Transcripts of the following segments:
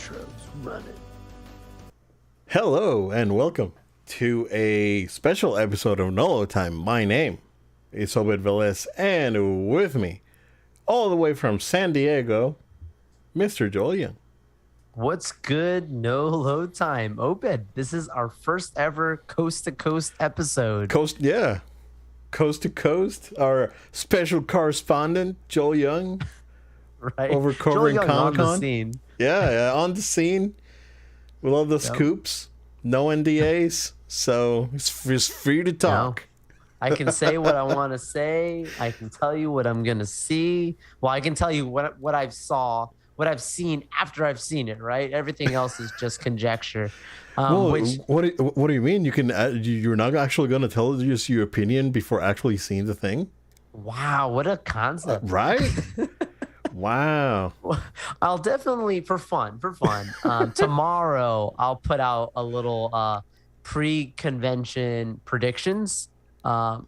Intro's running. Hello and welcome to a special episode of Nolo Time. My name is Obed Velez, and with me, all the way from San Diego, Mr. Joel Young. What's good? No load time. Obed, this is our first ever coast to coast episode. Coast to coast. Our special correspondent, Joel Young, Right? over covering Joel Young on the Comic-Con. scene. Yeah, on the scene with all the scoops, no NDAs, so it's free to talk. I can say what I want to say. I can tell you what I'm gonna see. Well, I can tell you what I've seen after I've seen it. Right? Everything else is just conjecture. Well, Which what do you mean? You can you're not actually going to tell us your opinion before actually seeing the thing, wow, what a concept! right? Wow. I'll definitely for fun. Tomorrow I'll put out a little pre-convention predictions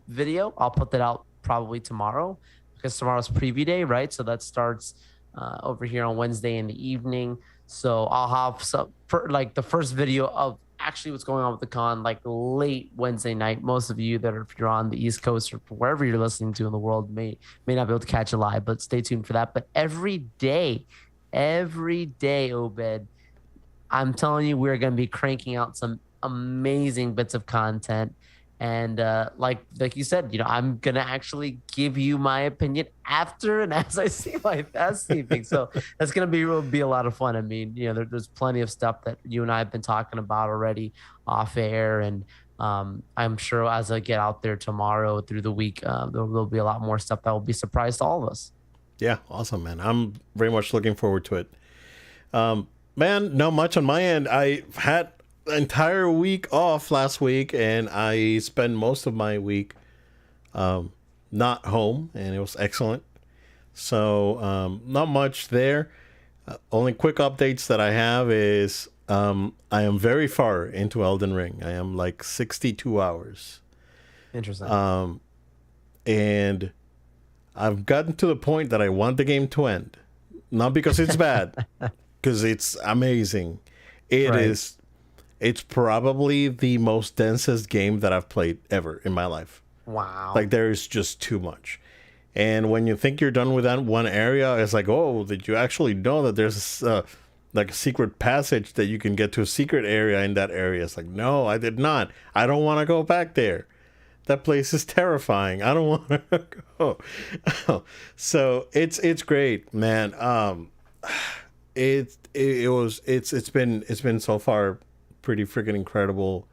video. I'll put that out probably tomorrow because tomorrow's preview day, right? So that starts over here on Wednesday in the evening. So I'll have some for like the first video of actually what's going on with the con, like late Wednesday night. Most of you that are, if you're on the East Coast or wherever you're listening to in the world may not be able to catch it live, but stay tuned for that. But every day, Obed, I'm telling you, we're going to be cranking out some amazing bits of content. And like you said, I'm gonna actually give you my opinion after and as I see my best evening. So that's gonna be a lot of fun. I mean, there's plenty of stuff that you and I have been talking about already off air, and I'm sure as I get out there tomorrow through the week, there'll be a lot more stuff that will be a surprise to all of us. Yeah, awesome, man. I'm very much looking forward to it. Man, not much on my end. I had entire week off last week, and I spent most of my week not home, and it was excellent. So not much there. Only quick updates that I have is I am very far into Elden Ring. I am like 62 hours. Interesting. And I've gotten to the point that I want the game to end. Not because it's bad, because it's amazing. It Right. is. It's probably the most densest game that I've played ever in my life. Wow. Like, there is just too much. And when you think you're done with that one area, it's like, oh, did you actually know that there's like a secret passage that you can get to a secret area in that area? It's like, no, I did not. I don't want to go back there. That place is terrifying. I don't want to go. So it's great, man. It's been so far pretty freaking incredible.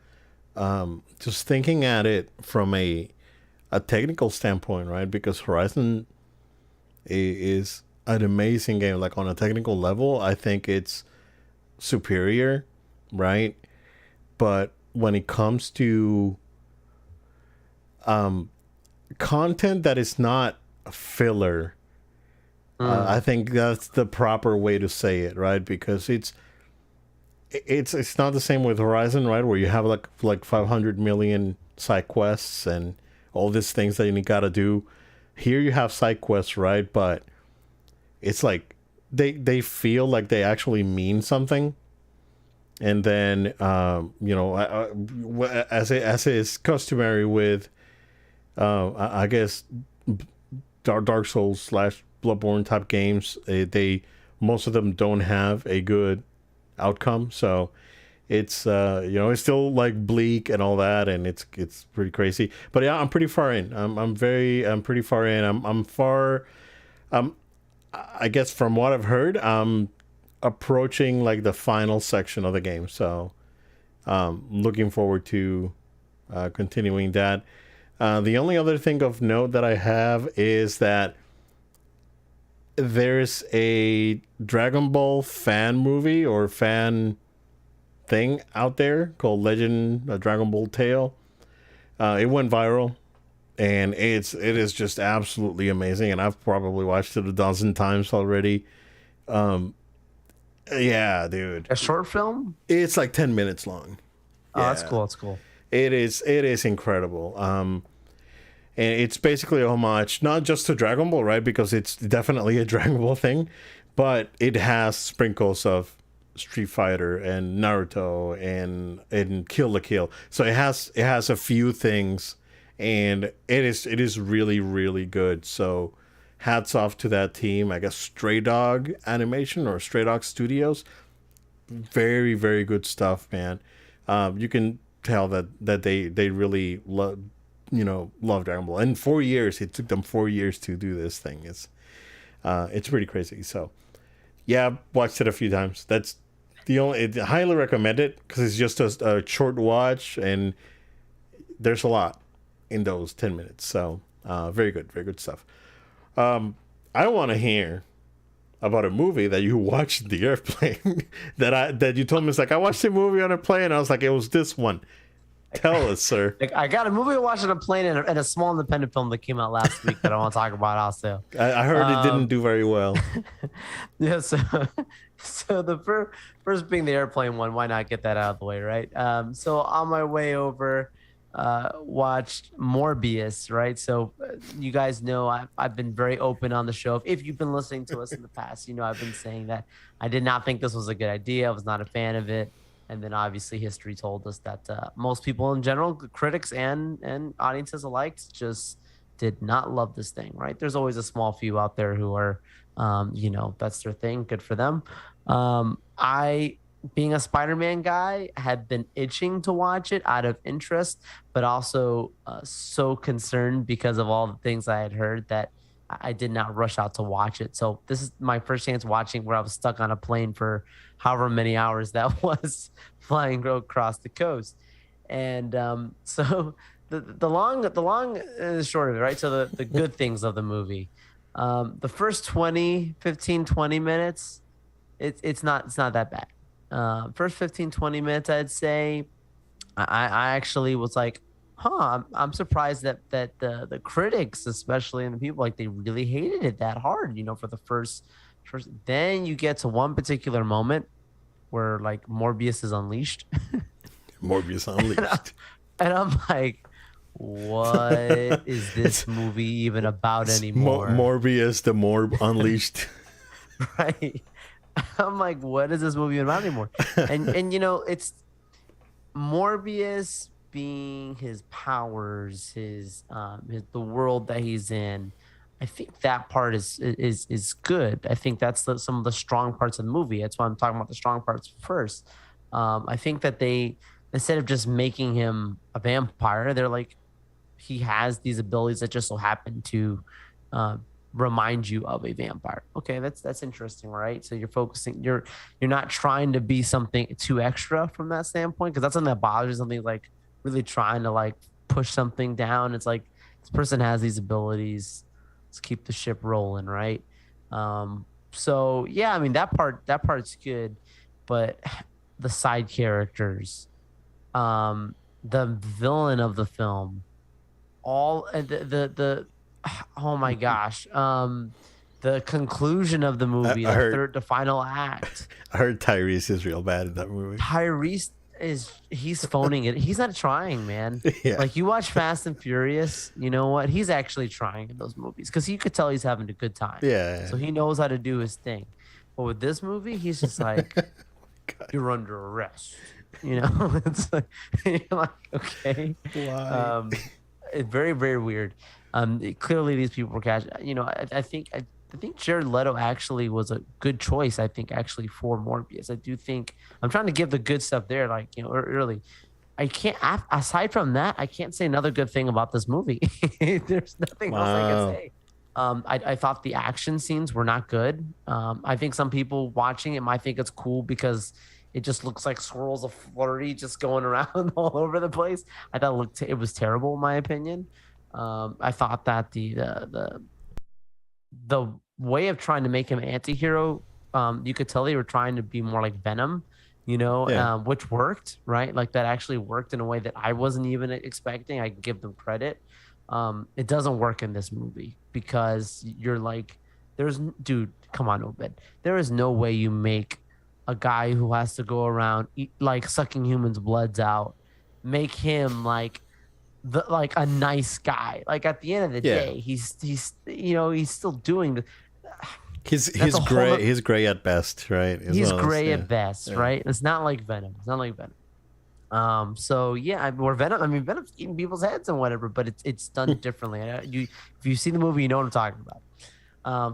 Just thinking at it from a technical standpoint, right? Because Horizon is an amazing game. Like, on a technical level, I think it's superior, right? But when it comes to content that is not filler, I think that's the proper way to say it, right? Because it's not the same with Horizon, right? Where you have like 500 million side quests and all these things that you gotta do. Here you have side quests, right? But it's like they feel like they actually mean something. And then as is customary with I guess Dark Souls / Bloodborne type games, they most of them don't have a good outcome. So it's it's still like bleak and all that, and it's pretty crazy. But yeah, I'm pretty far in. I'm pretty far in. I'm far. I guess from what I've heard, I'm approaching like the final section of the game. So looking forward to continuing that. The only other thing of note that I have is that there's a Dragon Ball fan movie or fan thing out there called Legend of Dragon Ball Tale. It went viral, and it is just absolutely amazing, and I've probably watched it a dozen times already. Yeah, dude. A short film? It's like 10 minutes long. Oh, that's cool. That's cool. It is incredible. And it's basically a homage, not just to Dragon Ball, right? Because it's definitely a Dragon Ball thing, but it has sprinkles of Street Fighter and Naruto and Kill la Kill. So it has a few things, and it is really really good. So hats off to that team. I guess Stray Dog Animation or Stray Dog Studios. Very very good stuff, man. You can tell that they really love love Dragon Ball. In 4 years, it took them 4 years to do this thing. It's pretty crazy. So yeah, watched it a few times. That's I highly recommend it because it's just a short watch and there's a lot in those 10 minutes. So very good stuff. I want to hear about a movie that you watched in the airplane that you told me. It's like, I watched a movie on a plane. I was like, it was this one. Tell us, sir. Like, I got a movie to watch on a plane and a small independent film that came out last week that I want to talk about also. I heard it didn't do very well. Yeah, so the first being the airplane one, why not get that out of the way, right? So on my way over, watched Morbius, right? So you guys know I've been very open on the show. If you've been listening to us in the past, I've been saying that I did not think this was a good idea. I was not a fan of it. And then obviously history told us that most people in general, critics and audiences alike, just did not love this thing, right? There's always a small few out there who are, that's their thing. Good for them. I, being a Spider-Man guy, had been itching to watch it out of interest, but also so concerned because of all the things I had heard that I did not rush out to watch it. So this is my first chance watching where I was stuck on a plane for however many hours that was, flying across the coast. And so the long and the short of it, right? So the good things of the movie, the first 20 minutes, it's not that bad. First 15-20 minutes, I'd say I actually was like, I'm surprised that the critics, especially and the people, like, they really hated it that hard, for the first. Then you get to one particular moment where, like, Morbius is unleashed. Morbius unleashed. And I'm like, what is this movie even about anymore? Morbius, the Morb unleashed. Right. I'm like, what is this movie about anymore? And it's Morbius being his powers, his the world that he's in. I think that part is good. I think that's some of the strong parts of the movie. That's why I'm talking about the strong parts first. I think that they, instead of just making him a vampire, they're like, he has these abilities that just so happen to remind you of a vampire. Okay, that's interesting, right? So you're focusing, you're not trying to be something too extra from that standpoint, because that's something that bothers something, like really trying to like push something down. It's like, this person has these abilities. Let's keep the ship rolling, right? So yeah, I mean that part's good, but the side characters, the villain of the film, all the oh my gosh, the conclusion of the movie, the final act. I heard Tyrese is real bad in that movie. Tyrese he's phoning it. He's not trying, man. Yeah. Like, you watch Fast and Furious, you know what? He's actually trying in those movies because you could tell he's having a good time. Yeah. So he knows how to do his thing. But with this movie, he's just like, you're under arrest. It's like, you're like, okay. Why? It's very, very weird. Clearly these people were catching. I think Jared Leto actually was a good choice. I think actually for Morbius. I do think I'm trying to give the good stuff there, like, early. I can't. Aside from that, I can't say another good thing about this movie. There's nothing else I can say. I thought the action scenes were not good. I think some people watching it might think it's cool because it just looks like swirls of flurry just going around all over the place. I thought it was terrible in my opinion. I thought that the way of trying to make him anti-hero, you could tell they were trying to be more like Venom, which worked, right? Like, that actually worked in a way that I wasn't even expecting. I give them credit. It doesn't work in this movie because you're like, dude, come on, Obed. There is no way you make a guy who has to go around like sucking humans' bloods out, make him like a nice guy. Like, at the end of the day, he's still doing That's He's a whole gray. He's gray at best, right? he's gray Yeah. at best, Yeah. right? It's not like Venom. It's not like Venom. So yeah, we're Venom. I mean, Venom's eating people's heads and whatever, but it's done differently. If you see the movie, you know what I'm talking about.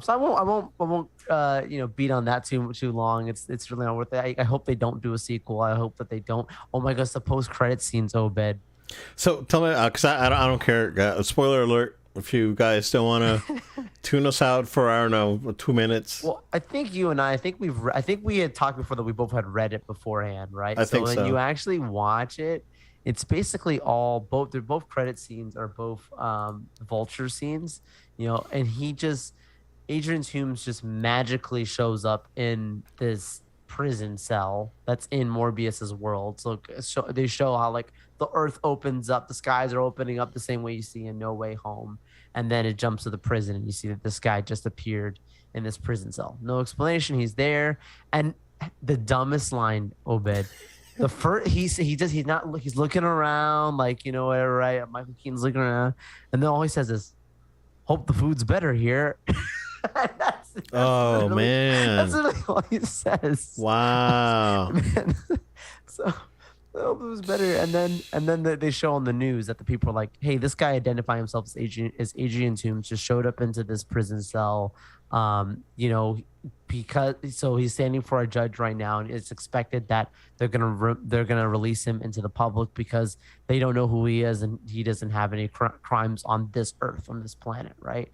So I won't beat on that too long. It's really not worth it. I hope they don't do a sequel. I hope that they don't. Oh my gosh, the post credit scenes, Obed. So tell me, because I don't care. Spoiler alert. If you guys still want to tune us out for, I don't know, 2 minutes. Well, I think you and I think I think we had talked before that we both had read it beforehand, right? I think when so. you actually watch it, it's basically they're both credit scenes are both vulture scenes, and Adrian Toomes just magically shows up in this prison cell that's in Morbius's world. So they show how like the earth opens up, the skies are opening up the same way you see in No Way Home. And then it jumps to the prison and you see that this guy just appeared in this prison cell. No explanation. He's there. And the dumbest line, Obed, the first he's looking around like, whatever, right? Michael Keaton's looking around. And then all he says is, hope the food's better here. that's Oh, man. That's literally all he says. Wow. Man. So I hope it was better. And then they show on the news that the people are like, hey, this guy identifying himself as Adrian Toomes just showed up into this prison cell. Because he's standing for a judge right now, and it's expected that they're gonna release him into the public because they don't know who he is and he doesn't have any crimes on this earth, on this planet, right?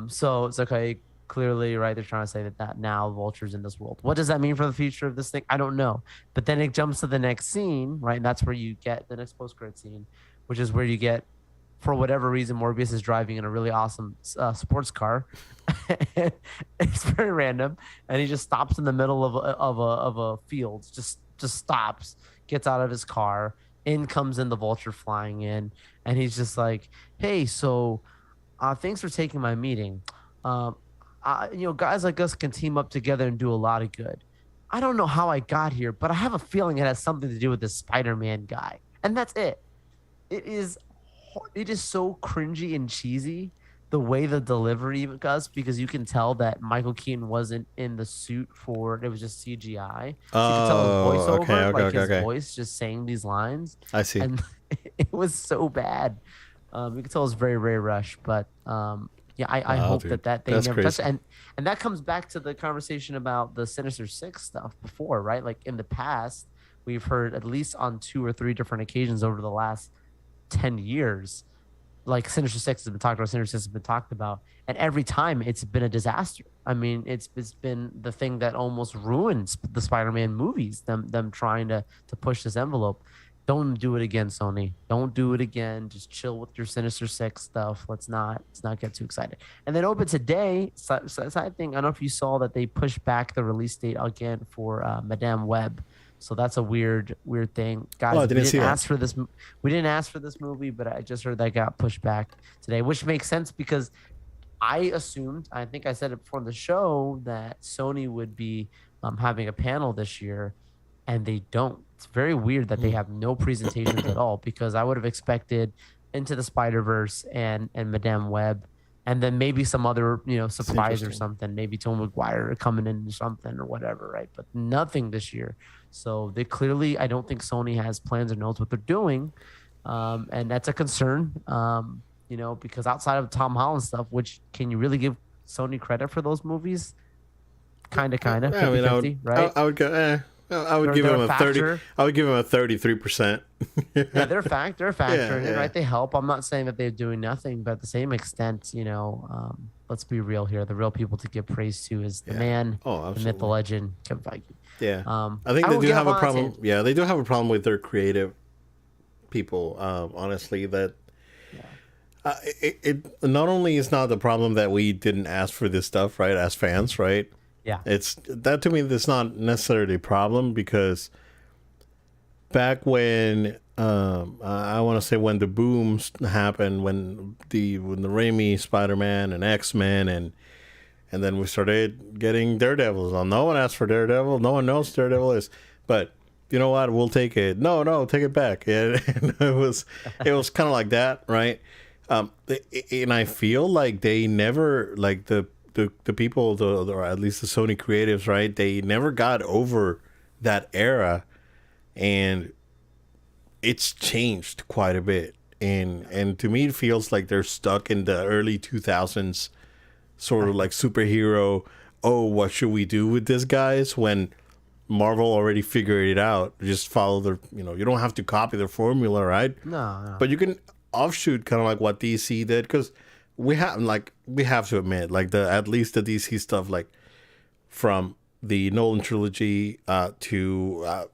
So it's okay. Clearly, right? They're trying to say that now Vulture's in this world. What does that mean for the future of this thing? I don't know. But then it jumps to the next scene, right? And that's where you get the next post-credit scene, which is where you get, for whatever reason, Morbius is driving in a really awesome sports car. It's very random, and he just stops in the middle of a field. Just stops, gets out of his car. In comes in the Vulture flying in, and he's just like, "Hey, so thanks for taking my meeting. Guys like us can team up together and do a lot of good. I don't know how I got here, but I have a feeling it has something to do with this Spider-Man guy." And that's it. It is so cringy and cheesy the way the delivery even goes, because you can tell that Michael Keaton wasn't in the suit it was just CGI. So you can tell his voiceover, his voice just saying these lines. I see. And it was so bad. You can tell it was very, very rushed, but I hope dude. that they That's never touch crazy. it. And that comes back to the conversation about the Sinister Six stuff before, right? Like in the past, we've heard at least on 2 or 3 different occasions over the last 10 years, like Sinister Six has been talked about, and every time it's been a disaster. I mean, it's been the thing that almost ruins the Spider-Man movies, them trying to push this envelope. Don't do it again, Sony. Don't do it again. Just chill with your Sinister Six stuff. Let's not get too excited. And then over today, side thing, I don't know if you saw that they pushed back the release date again for Madame Web. So that's a weird thing, guys. I didn't see that. We didn't ask for this movie, but I just heard that got pushed back today, which makes sense because I think I said it before the show, that Sony would be having a panel this year, and they don't. It's very weird that they have no presentations at all, because I would have expected Into the Spider-Verse and Madame Web, and then maybe some other surprise or something. Maybe Tom Maguire coming in or something or whatever, right? But nothing this year. So they clearly, I don't think Sony has plans or knows what they're doing, and that's a concern. Because outside of Tom Holland stuff, which can you really give Sony credit for those movies? Kind of, 50-50, right? I would go. I would give him a 30. I would give him a 33%. Yeah, they're a factor, Yeah. right? They help. I'm not saying that they're doing nothing, but at the same extent, let's be real here. The real people to give praise to is the man, the myth, the legend, Kevin Feige. Yeah, I think they do have a problem. Yeah, they do have a problem with their creative people. Honestly, that it not only is not the problem that we didn't ask for this stuff, right? As fans, right? Yeah, it's that to me. That's not necessarily a problem, because back when I want to say when the booms happened, when the Raimi Spider-Man and X-Men and then we started getting Daredevils on. No one asked for Daredevil. No one knows Daredevil is, but you know what? We'll take it. No, take it back. And it was kind of like that, right? And I feel like they never, like the the people, or at least the Sony creatives, right? They never got over that era, and it's changed quite a bit. And to me, it feels like they're stuck in the early 2000s, sort of like superhero. Oh, what should we do with this, guys? When Marvel already figured it out. Just follow their, you don't have to copy their formula, right? No. But you can offshoot kind of like what DC did, because we have to admit, like at least the DC stuff, like from the Nolan trilogy to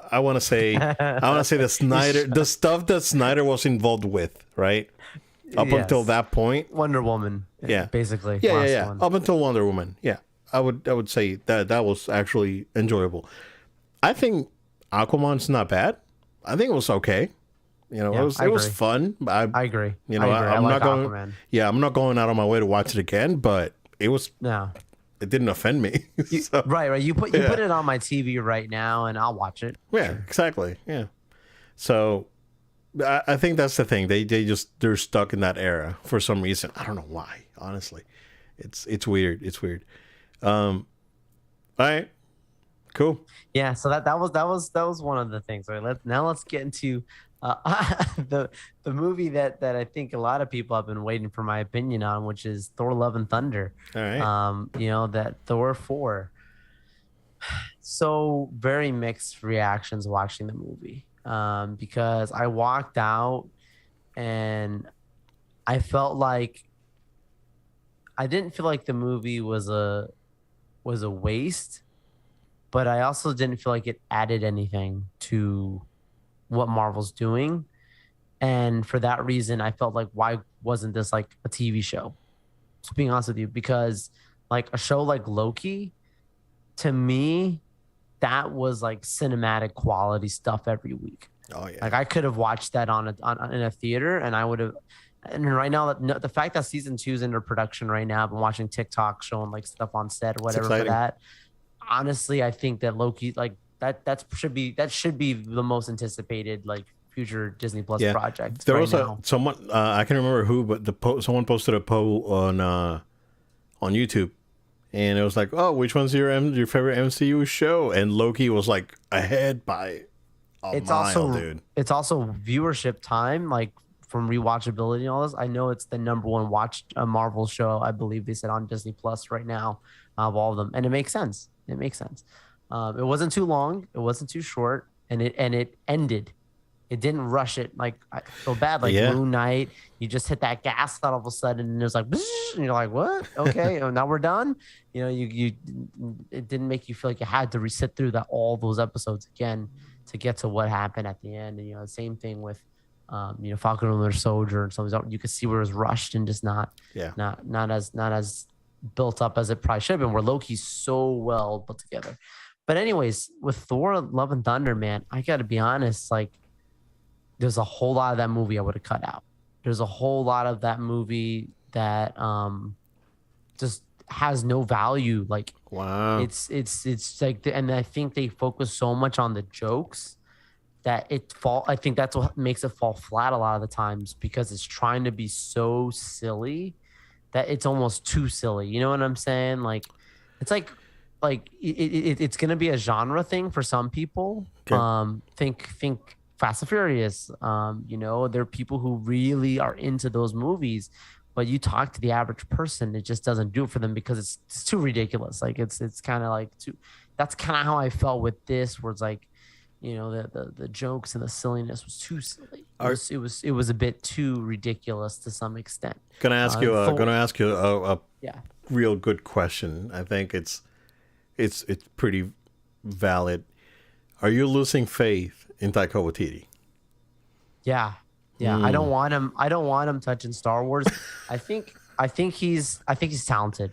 I want to say the Snyder, the stuff that Snyder was involved with, right? Up until that point, Wonder Woman, basically, yeah. Up until Wonder Woman, yeah. I would say that was actually enjoyable. I think Aquaman's not bad. I think it was okay. It was fun. I agree. I'm like not going. Aquaman. Yeah, I'm not going out of my way to watch it again, but it was. No. It didn't offend me. So, right. You put it on my TV right now, and I'll watch it. Yeah, exactly. Yeah. So, I think that's the thing. They're stuck in that era for some reason. I don't know why. Honestly, it's weird. It's weird. All right. Cool. Yeah. So that was one of the things. Right. Let's get into the movie that I think a lot of people have been waiting for my opinion on, which is Thor: Love and Thunder. All right. That Thor 4. So very mixed reactions watching the movie. Because I walked out and I felt like I didn't feel like the movie was a waste, but I also didn't feel like it added anything to what Marvel's doing. And for that reason, I felt like, why wasn't this like a TV show? Just being honest with you, because like a show like Loki, to me, that was like cinematic quality stuff every week. Oh yeah. Like I could have watched that in a theater, and I would have. And right now, the fact that season 2 is under production right now, I've been watching TikTok showing like stuff on set or whatever for that. Honestly, I think that Loki, like that should be the most anticipated like future Disney Plus project. There was someone I can't remember who, but someone posted a poll on YouTube, and it was like, oh, which one's your favorite MCU show? And Loki was like ahead by a mile, dude. It's also viewership time, like from rewatchability and all this. I know it's the number one watched Marvel show, I believe they said, on Disney Plus right now, of all of them, and it makes sense. It makes sense. It wasn't too long. It wasn't too short, and it ended. It didn't rush it. Like I feel bad. Like Moon Knight, you just hit that gas all of a sudden, and it was like, and you're like, what? Okay, now we're done. You it didn't make you feel like you had to resit through all those episodes again to get to what happened at the end. And the same thing with Falcon and Winter Soldier and something. You could see where it was rushed and just not as built up as it probably should have been. Where Loki's so well put together. But anyways, with Thor: Love and Thunder, man, I got to be honest. Like, there's a whole lot of that movie I would have cut out. There's a whole lot of that movie that just has no value. Like, wow, it's like, and I think they focus so much on the jokes that I think that's what makes it fall flat a lot of the times, because it's trying to be so silly that it's almost too silly. You know what I'm saying? Like, it's like it's gonna be a genre thing for some people. Okay. Think Fast and Furious. There are people who really are into those movies, but you talk to the average person, it just doesn't do it for them because it's too ridiculous. Like it's kind of like too. That's kind of how I felt with this, where it's like, the jokes and the silliness was too silly. It was a bit too ridiculous to some extent. Gonna ask you a real good question. I think it's pretty valid. Are you losing faith in Taika Waititi? Yeah. I don't want him touching Star Wars. I think he's talented.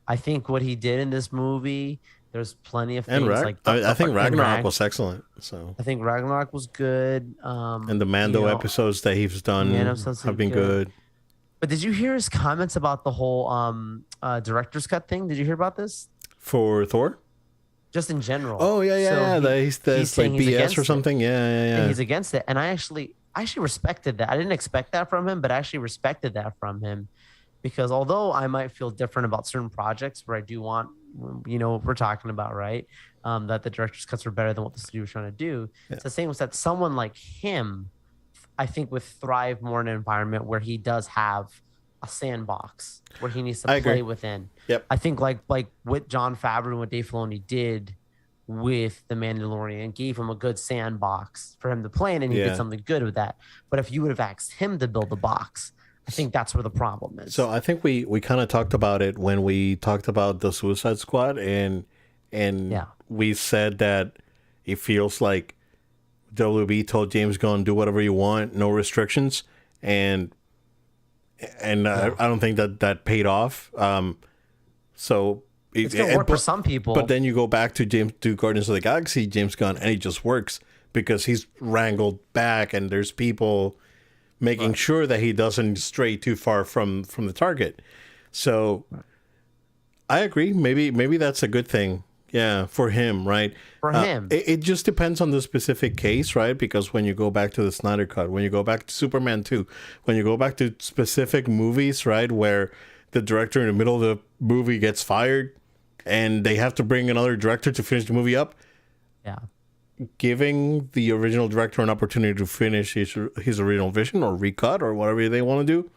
I think what he did in this movie, there's plenty of things I think Ragnarok was excellent. So I think Ragnarok was good. And the Mando episodes that he's done have been good. But did you hear his comments about the whole director's cut thing? Did you hear about this? For Thor? Just in general. Oh, yeah. He's like BS or something. Yeah. And he's against it. And I actually, I actually respected that. I didn't expect that from him, but I actually respected that from him because although I might feel different about certain projects where I do want, what we're talking about, right? That the director's cuts are better than what the studio was trying to do. Yeah. It's the same with that someone like him, I think would thrive more in an environment where he does have a sandbox where he needs to I play agree. within. Yep. I think like what John Favreau and what Dave Filoni did with the Mandalorian gave him a good sandbox for him to play in, and he Yeah. did something good with that. But if you would have asked him to build the box, I think that's where the problem is. So I think we kind of talked about it when we talked about the Suicide Squad, and Yeah. we said that it feels like WB told James Gunn, do whatever you want, no restrictions, and I don't think that paid off. So It's gonna work for some people. But then you go back to Guardians of the Galaxy, James Gunn, and it just works because he's wrangled back, and there's people making sure that he doesn't stray too far from the target. So I agree. Maybe that's a good thing. Yeah, for him, right? For him. It just depends on the specific case, right? Because when you go back to the Snyder Cut, when you go back to Superman 2, when you go back to specific movies, right, where the director in the middle of the movie gets fired and they have to bring another director to finish the movie up, Yeah. giving the original director an opportunity to finish his original vision or recut or whatever they want to do,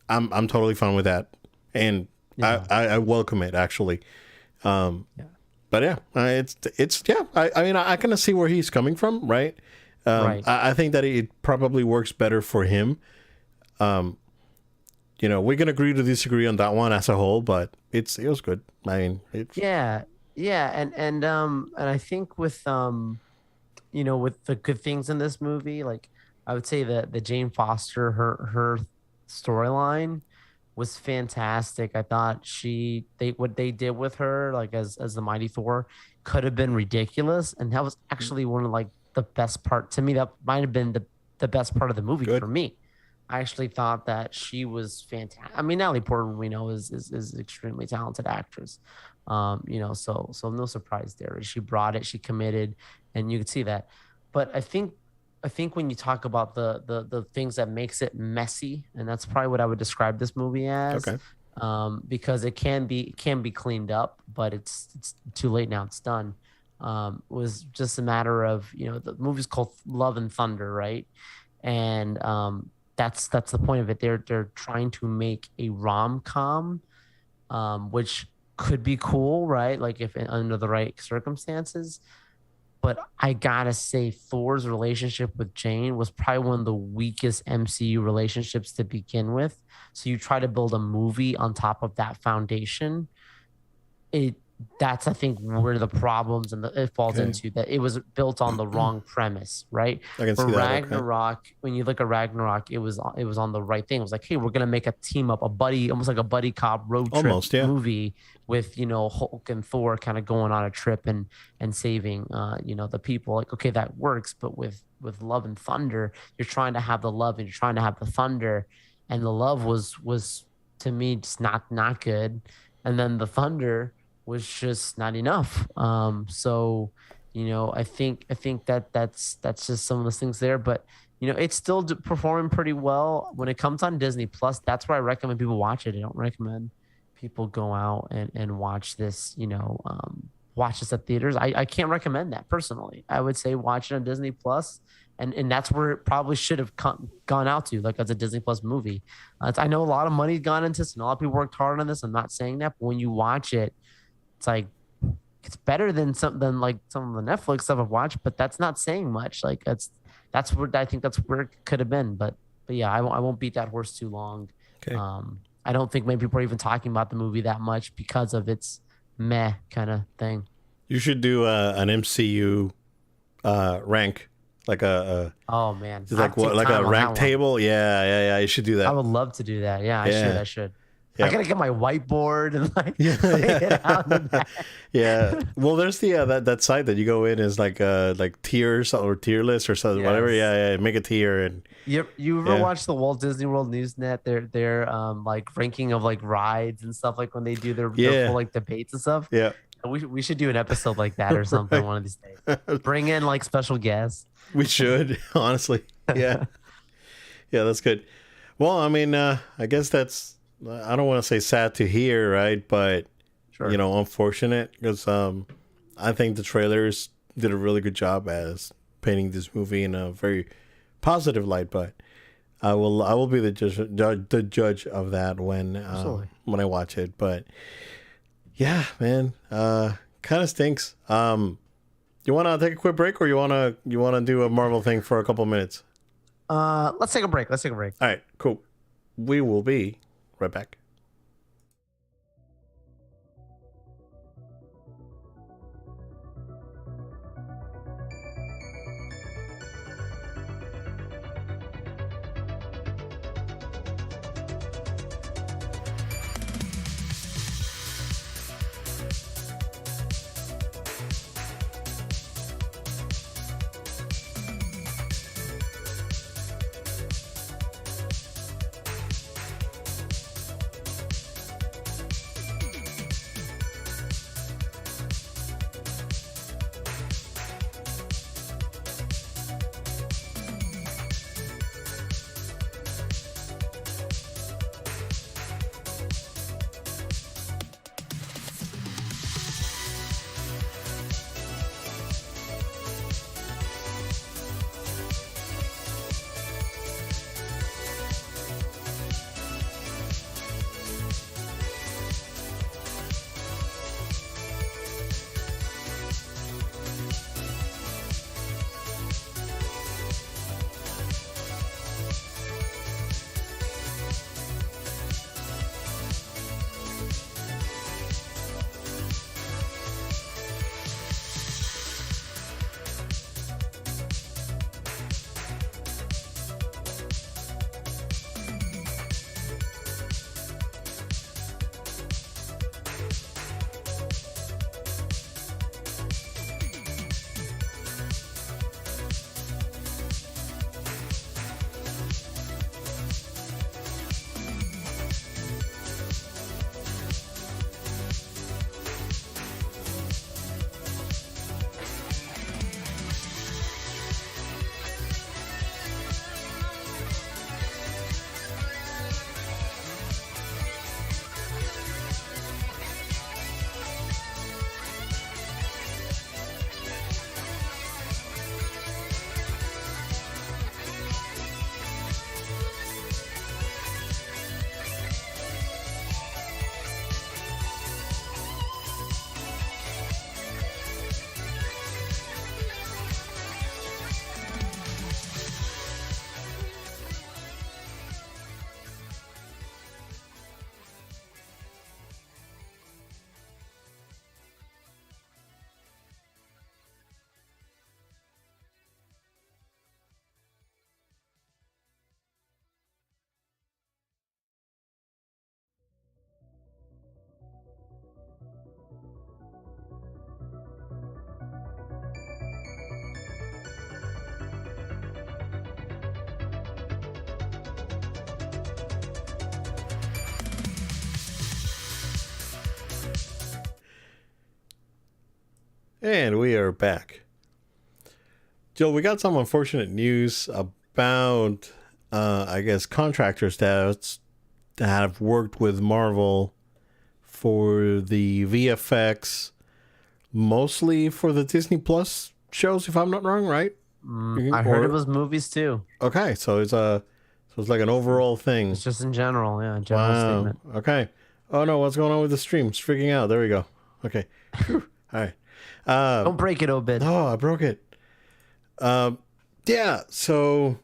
I'm totally fine with that, and I welcome it actually. But yeah, it's yeah. I mean, I kind of see where he's coming from, right? Right. I think that it probably works better for him. We can agree to disagree on that one as a whole, but it was good. I mean, Yeah, and I think with with the good things in this movie, like I would say that the Jane Foster her storyline was fantastic. I thought what they did with her, like as the Mighty Thor, could have been ridiculous, and that was actually one of like the best part to me. That might have been the best part of the movie for me. I actually thought that she was fantastic. I mean, Natalie Portman, we know, is an extremely talented actress. So no surprise there. She brought it, she committed, and you could see that. But I think when you talk about the things that makes it messy, and that's probably what I would describe this movie as. Okay. Because it can be cleaned up, but it's too late now. It's done. Was just a matter of the movie's called Love and Thunder, right? And that's the point of it. They're trying to make a rom-com, which could be cool, right? Like if under the right circumstances. But I gotta say, Thor's relationship with Jane was probably one of the weakest MCU relationships to begin with. So you try to build a movie on top of that foundation. That's I think where the problems and it falls into, that it was built on the wrong premise, right? I can For see that. Ragnarok, when you look at Ragnarok, it was on the right thing. It was like, hey, we're gonna make a team up, almost like a buddy cop road trip movie with Hulk and Thor kind of going on a trip and saving the people. Like, okay, that works, but with Love and Thunder, you're trying to have the love and you're trying to have the thunder, and the love was to me just not good, and then the thunder was just not enough. So I think that's just some of those things there, but it's still performing pretty well when it comes on Disney Plus. That's where I recommend people watch it. I don't recommend people go out and watch this, watch this at theaters. I can't recommend that personally. I would say watch it on Disney Plus, and that's where it probably should have gone out to, like as a Disney Plus movie. I know a lot of money's gone into this and a lot of people worked hard on this. I'm not saying that, but when you watch it, it's like it's better than some of the Netflix stuff I've watched, but that's not saying much. Like that's where I think that's where it could have been. But yeah, I won't beat that horse too long. Okay. I don't think many people are even talking about the movie that much because of its meh kind of thing. You should do an MCU rank, like a oh man, like a rank table. Yeah. You should do that. I would love to do that. Yeah, I should. Yeah. I gotta get my whiteboard and lay it out in the back. Yeah. Well, there's the that site that you go in is like tiers or tier list or something, whatever. Yeah. Make a tier and. You ever watch the Walt Disney World Newsnet? Their like ranking of like rides and stuff, like when they do their full like debates and stuff. Yeah. We should do an episode like that or something one of these days. Bring in like special guests. We should, honestly. Yeah. Yeah, that's good. Well, I mean, I guess that's, I don't want to say sad to hear, right? But, Sure. unfortunate because I think the trailers did a really good job as painting this movie in a very positive light. But I will be the judge of that Absolutely. when I watch it. But yeah, man, kind of stinks. You want to take a quick break, or you wanna do a Marvel thing for a couple minutes? Let's take a break. Let's take a break. All right, cool. We will be right back. And we are back. Jill, we got some unfortunate news about, I guess, contractors that have worked with Marvel for the VFX, mostly for the Disney Plus shows, if I'm not wrong, right? I heard it was movies too. Okay, so it's like an overall thing. It's just in general, yeah, general Wow. statement. Okay. Oh no, what's going on with the stream? It's freaking out. There we go. Okay. All right. Don't break it, Obed. Oh, I broke it. Yeah. So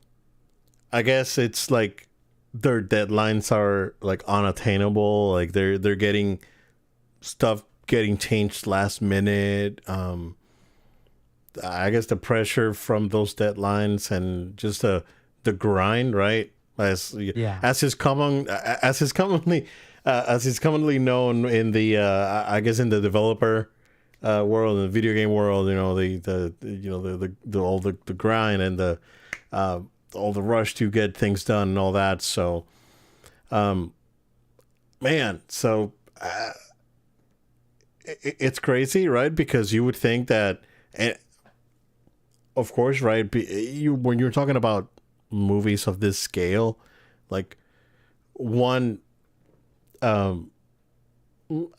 I guess it's like their deadlines are like unattainable. Like they're getting stuff getting changed last minute. I guess the pressure from those deadlines and just the grind, right? Yeah. As is commonly known in the I guess in the developer world, in the video game world, the all the grind and the all the rush to get things done and all that. So, man, so it's crazy, right? Because you would think that, and of course, right? When you're talking about movies of this scale, like one, um,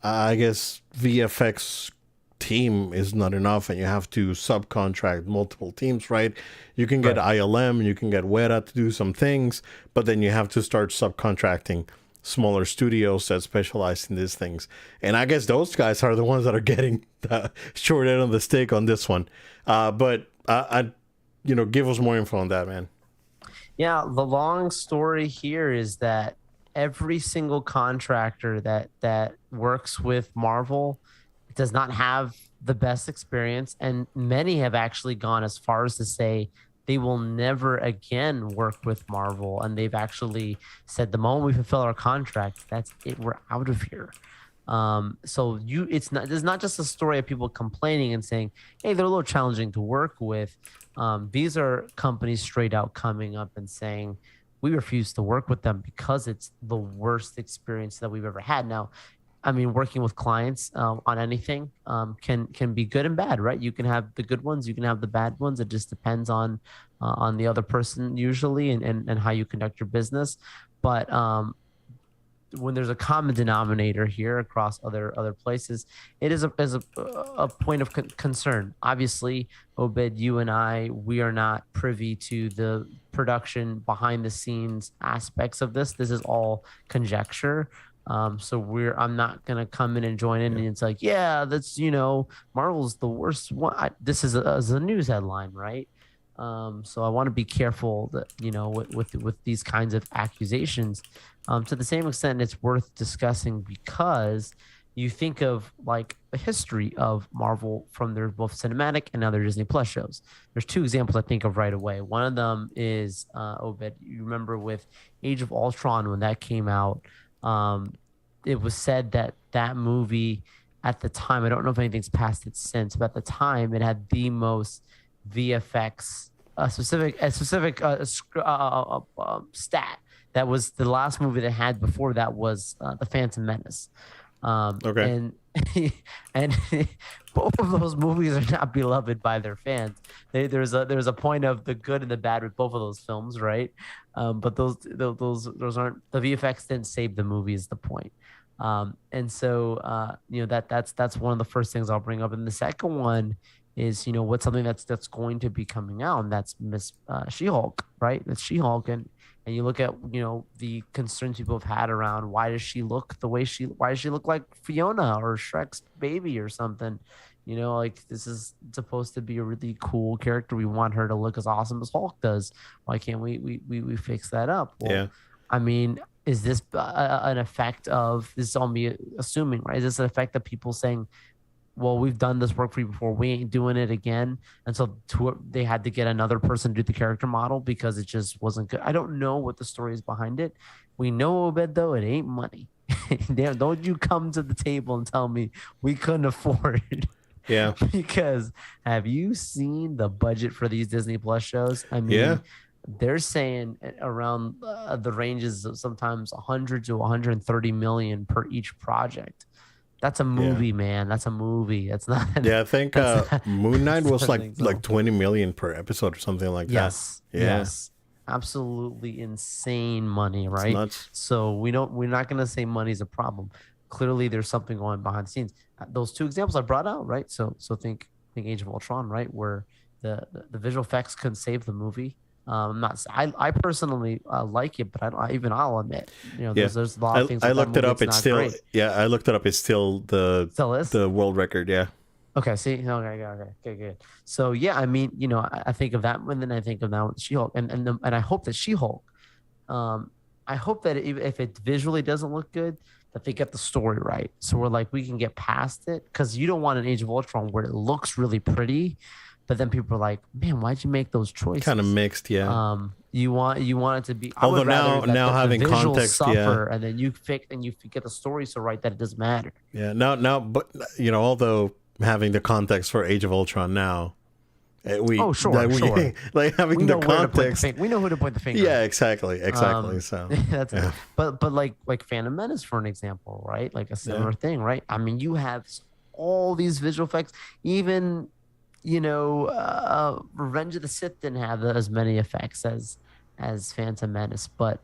I guess VFX team is not enough, and you have to subcontract multiple teams, right? You can get Right. ILM, you can get Weta to do some things, but then you have to start subcontracting smaller studios that specialize in these things. And I guess those guys are the ones that are getting the short end of the stick on this one. But give us more info on that, man. Yeah, the long story here is that every single contractor that works with Marvel does not have the best experience, and many have actually gone as far as to say they will never again work with Marvel, and they've actually said the moment we fulfill our contract, that's it, we're out of here. So it's not, there's not just a story of people complaining and saying, hey, they're a little challenging to work with. These are companies straight out coming up and saying we refuse to work with them because it's the worst experience that we've ever had. Now, I mean, working with clients on anything can be good and bad, right? You can have the good ones, you can have the bad ones. It just depends on the other person usually, and how you conduct your business. But when there's a common denominator here across other places, it is a point of concern. Obviously, Obed, you and I, we are not privy to the production behind the scenes aspects of this. This is all conjecture. So I'm not gonna come in and join in, and it's like, yeah, that's Marvel's the worst one. This is a news headline, right? So I want to be careful that with these kinds of accusations. To the same extent, it's worth discussing because you think of like the history of Marvel from their both cinematic and now their Disney Plus shows. There's two examples I think of right away. One of them is Obed. You remember with Age of Ultron when that came out. It was said that that movie at the time, I don't know if anything's passed it since, but at the time it had the most VFX, stat. That was the last movie that had before that was The Phantom Menace. Okay. And and both of those movies are not beloved by their fans. There's a point of the good and the bad with both of those films, right? But those aren't, the VFX didn't save the movie is the point. And so that's one of the first things I'll bring up. And the second one is what's something that's going to be coming out, and that's Miss She-Hulk, right? That's She-Hulk, and you look at the concerns people have had around why does she look the way why does she look like Fiona or Shrek's baby or something, like this is supposed to be a really cool character. We want her to look as awesome as Hulk does. Why can't we fix that up? Well, Yeah. I mean, is this an effect of, this is all me assuming, right? Is this an effect of people saying, well, we've done this work for you before, we ain't doing it again, and so they had to get another person to do the character model because it just wasn't good? I don't know what the story is behind it. We know, Obed, though, it ain't money. Damn, don't you come to the table and tell me we couldn't afford. Yeah. Because have you seen the budget for these Disney Plus shows? I mean, Yeah. they're saying around the ranges of sometimes 100 to 130 million per each project. That's a movie, man. That's a movie. That's not. Yeah, I think Moon Knight was like so. 20 million per episode or something like Yes. that. Yeah. Yes. Absolutely insane money, It's right? nuts. So we're not gonna say money's a problem. Clearly, there's something going behind the scenes. Those two examples I brought out, right? So think Age of Ultron, right, where the visual effects couldn't save the movie. I'm not. I personally like it, but I'll admit, there's a lot of things. I with that looked it movie, up. It's not still great. I looked it up. It's still Still is? the world record. Yeah. Okay. See. Okay. Good. So yeah, I mean, I think of that, and then I think of now She-Hulk, and I hope that She-Hulk. I hope that if it visually doesn't look good, that they get the story right. So we can get past it, because you don't want an Age of Ultron where it looks really pretty, but then people are like, man, why'd you make those choices? Kind of mixed, yeah. You want it to be. Although now having the visuals context, suffer, and then you get the story so right that it doesn't matter. Yeah. Now, but although having the context for Age of Ultron now, we sure. like having We know the where to point the context. finger. We know who to point the finger. Yeah, at. exactly. So That's yeah. but like Phantom Menace, for an example, right? Like a similar thing, right? I mean, you have all these visual effects. Even Revenge of the Sith didn't have as many effects as as Phantom Menace, but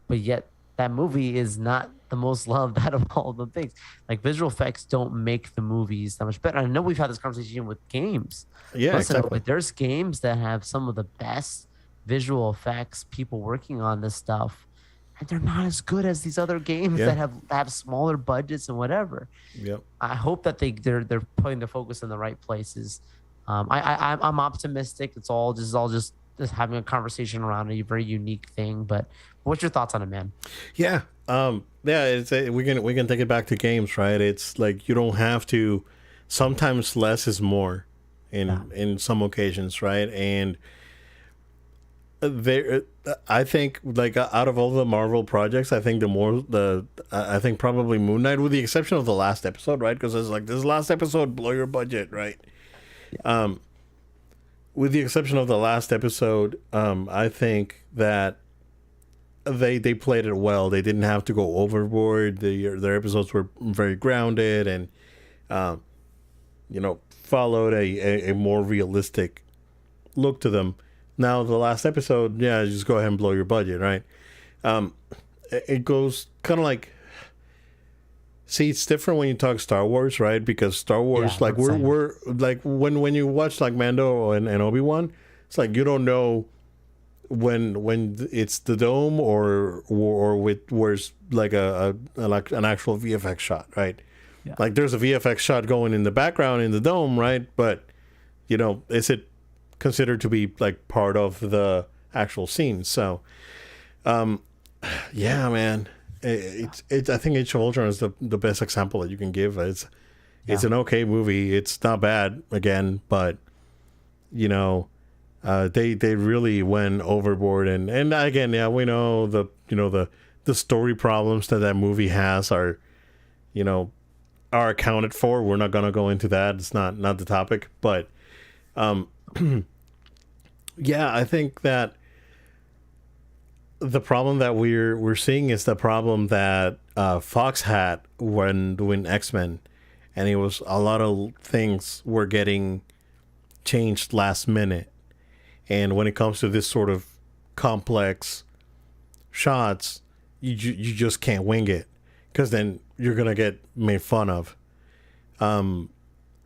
yet that movie is not the most loved out of all the things. Like visual effects don't make the movies that much better. I know we've had this conversation with games. Yeah, Listen, exactly. like there's games that have some of the best visual effects, people working on this stuff, and they're not as good as these other games Yeah. that have smaller budgets and whatever. Yep. I hope that they're putting the focus in the right places. I'm optimistic. It's all just having a conversation around a very unique thing. But what's your thoughts on it, man? Yeah. Yeah, we can take it back to games, right? It's like you don't have to, sometimes less is more Yeah, in some occasions, right? And there I think like out of all the Marvel projects, I think I think probably Moon Knight, with the exception of the last episode, right? Because it's like this last episode blow your budget, right? Um with the exception of the last episode, I think that they played it well. They didn't have to go overboard. Their episodes were very grounded and um, followed a more realistic look to them. Now the last episode, yeah, just go ahead and blow your budget, right? Um, it goes kind of like, see, it's different when you talk Star Wars, right? Because Star Wars, yeah, like let's say. we're like when you watch like Mando and Obi-Wan, it's like you don't know when it's the dome or with where's like a like an actual VFX shot, right? Yeah, Like there's a VFX shot going in the background in the dome, right? But is it considered to be like part of the actual scene? So yeah, man, it's I think Age of Ultron is the best example that you can give. It's yeah, an okay movie. It's not bad again, but you know they really went overboard, and again, yeah, we know the story problems that movie has are you know are accounted for. We're not gonna go into that. It's not the topic, but um yeah, I think that the problem that we're seeing is the problem that Fox had when doing X-Men, and it was a lot of things were getting changed last minute. And when it comes to this sort of complex shots, you just can't wing it, because then you're gonna get made fun of.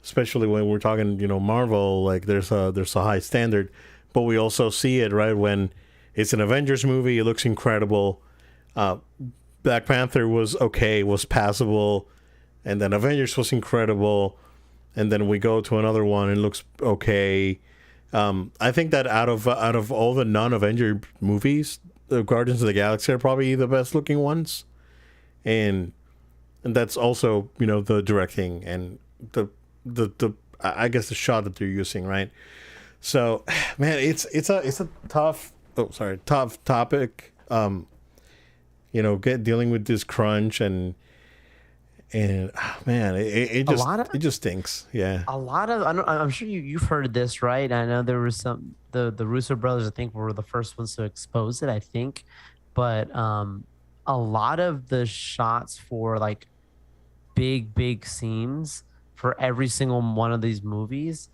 Especially when we're talking, Marvel, like there's a high standard, but we also see it right when it's an Avengers movie. It looks incredible. Black Panther was okay, was passable, and then Avengers was incredible, and then we go to another one and it looks okay. I think that out of all the non-Avenger movies, the Guardians of the Galaxy are probably the best looking ones, and that's also the directing and the I guess the shot that they're using, right? So, man, it's a tough topic. Dealing with this crunch and man, it a just lot of it just stinks. Yeah. I'm sure you've heard this, right? I know there was the Russo brothers, I think, were the first ones to expose it, I think, but a lot of the shots for like big scenes for every single one of these movies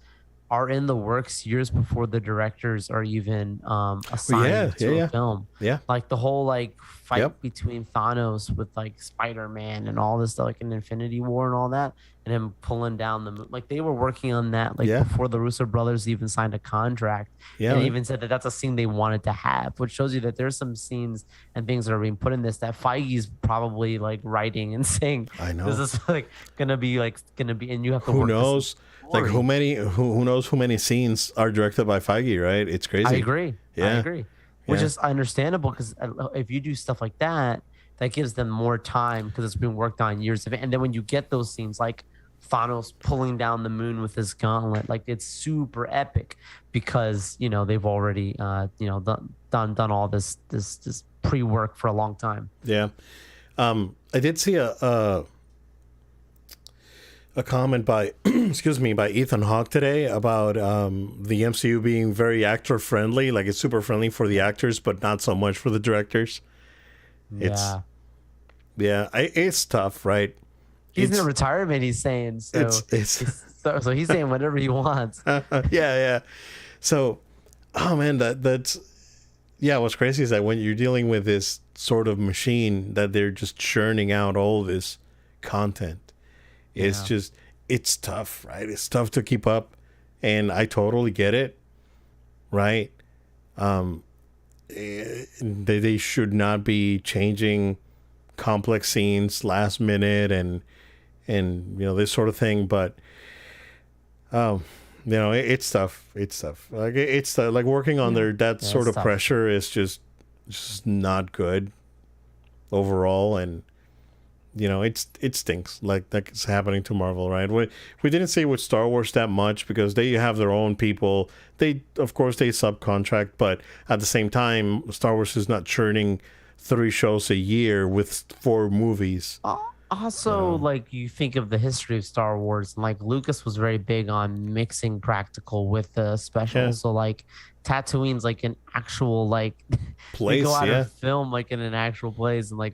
are in the works years before the directors are even Yeah, assigned yeah, to a yeah, film. yeah. Like the whole like fight Yep. between Thanos with like Spider-Man and all this stuff, like in Infinity War and all that, and him pulling down the moon. Like they were working on that like Yeah. before the Russo brothers even signed a contract, Yeah, and man. even said that that's a scene they wanted to have, which shows you that there's some scenes and things that are being put in this that Feige's probably like writing and saying I this know. is gonna be, and you have to Who work this knows? Like story. who knows how many scenes are directed by Feige, right? It's I crazy. agree. I Yeah. agree. Which Yeah. is understandable because if you do stuff like that, that gives them more time because it's been worked on years of it. And then when you get those scenes like Thanos pulling down the moon with his gauntlet, like it's super epic because they've already done all this pre-work for a long time. Yeah. I did see a comment by excuse me, by Ethan Hawke today about the MCU being very actor friendly, like it's super friendly for the actors but not so much for the directors. It's Yeah. yeah, it's tough, right? He's It's in retirement, he's saying. So it's so he's saying whatever he wants. yeah, yeah. So, oh man, that's yeah, what's crazy is that when you're dealing with this sort of machine that they're just churning out all this content, it's Yeah. just it's tough, right? It's tough to keep up, and I totally get it, right? Um, they should not be changing complex scenes last minute and this sort of thing, but um it's tough. It's tough. Like it's like working on Yeah. that Yeah, sort it's of tough. pressure is just not good overall, and it stinks like it's happening to Marvel, right? We didn't say with Star Wars that much because they have their own people. They of course they subcontract, but at the same time, Star Wars is not churning 3 shows a year with 4 movies. You Also, know, like you think of the history of Star Wars, and like Lucas was very big on mixing practical with the special. yeah, So like Tatooine's like an actual like they go place, out yeah, and film like in an actual place, and like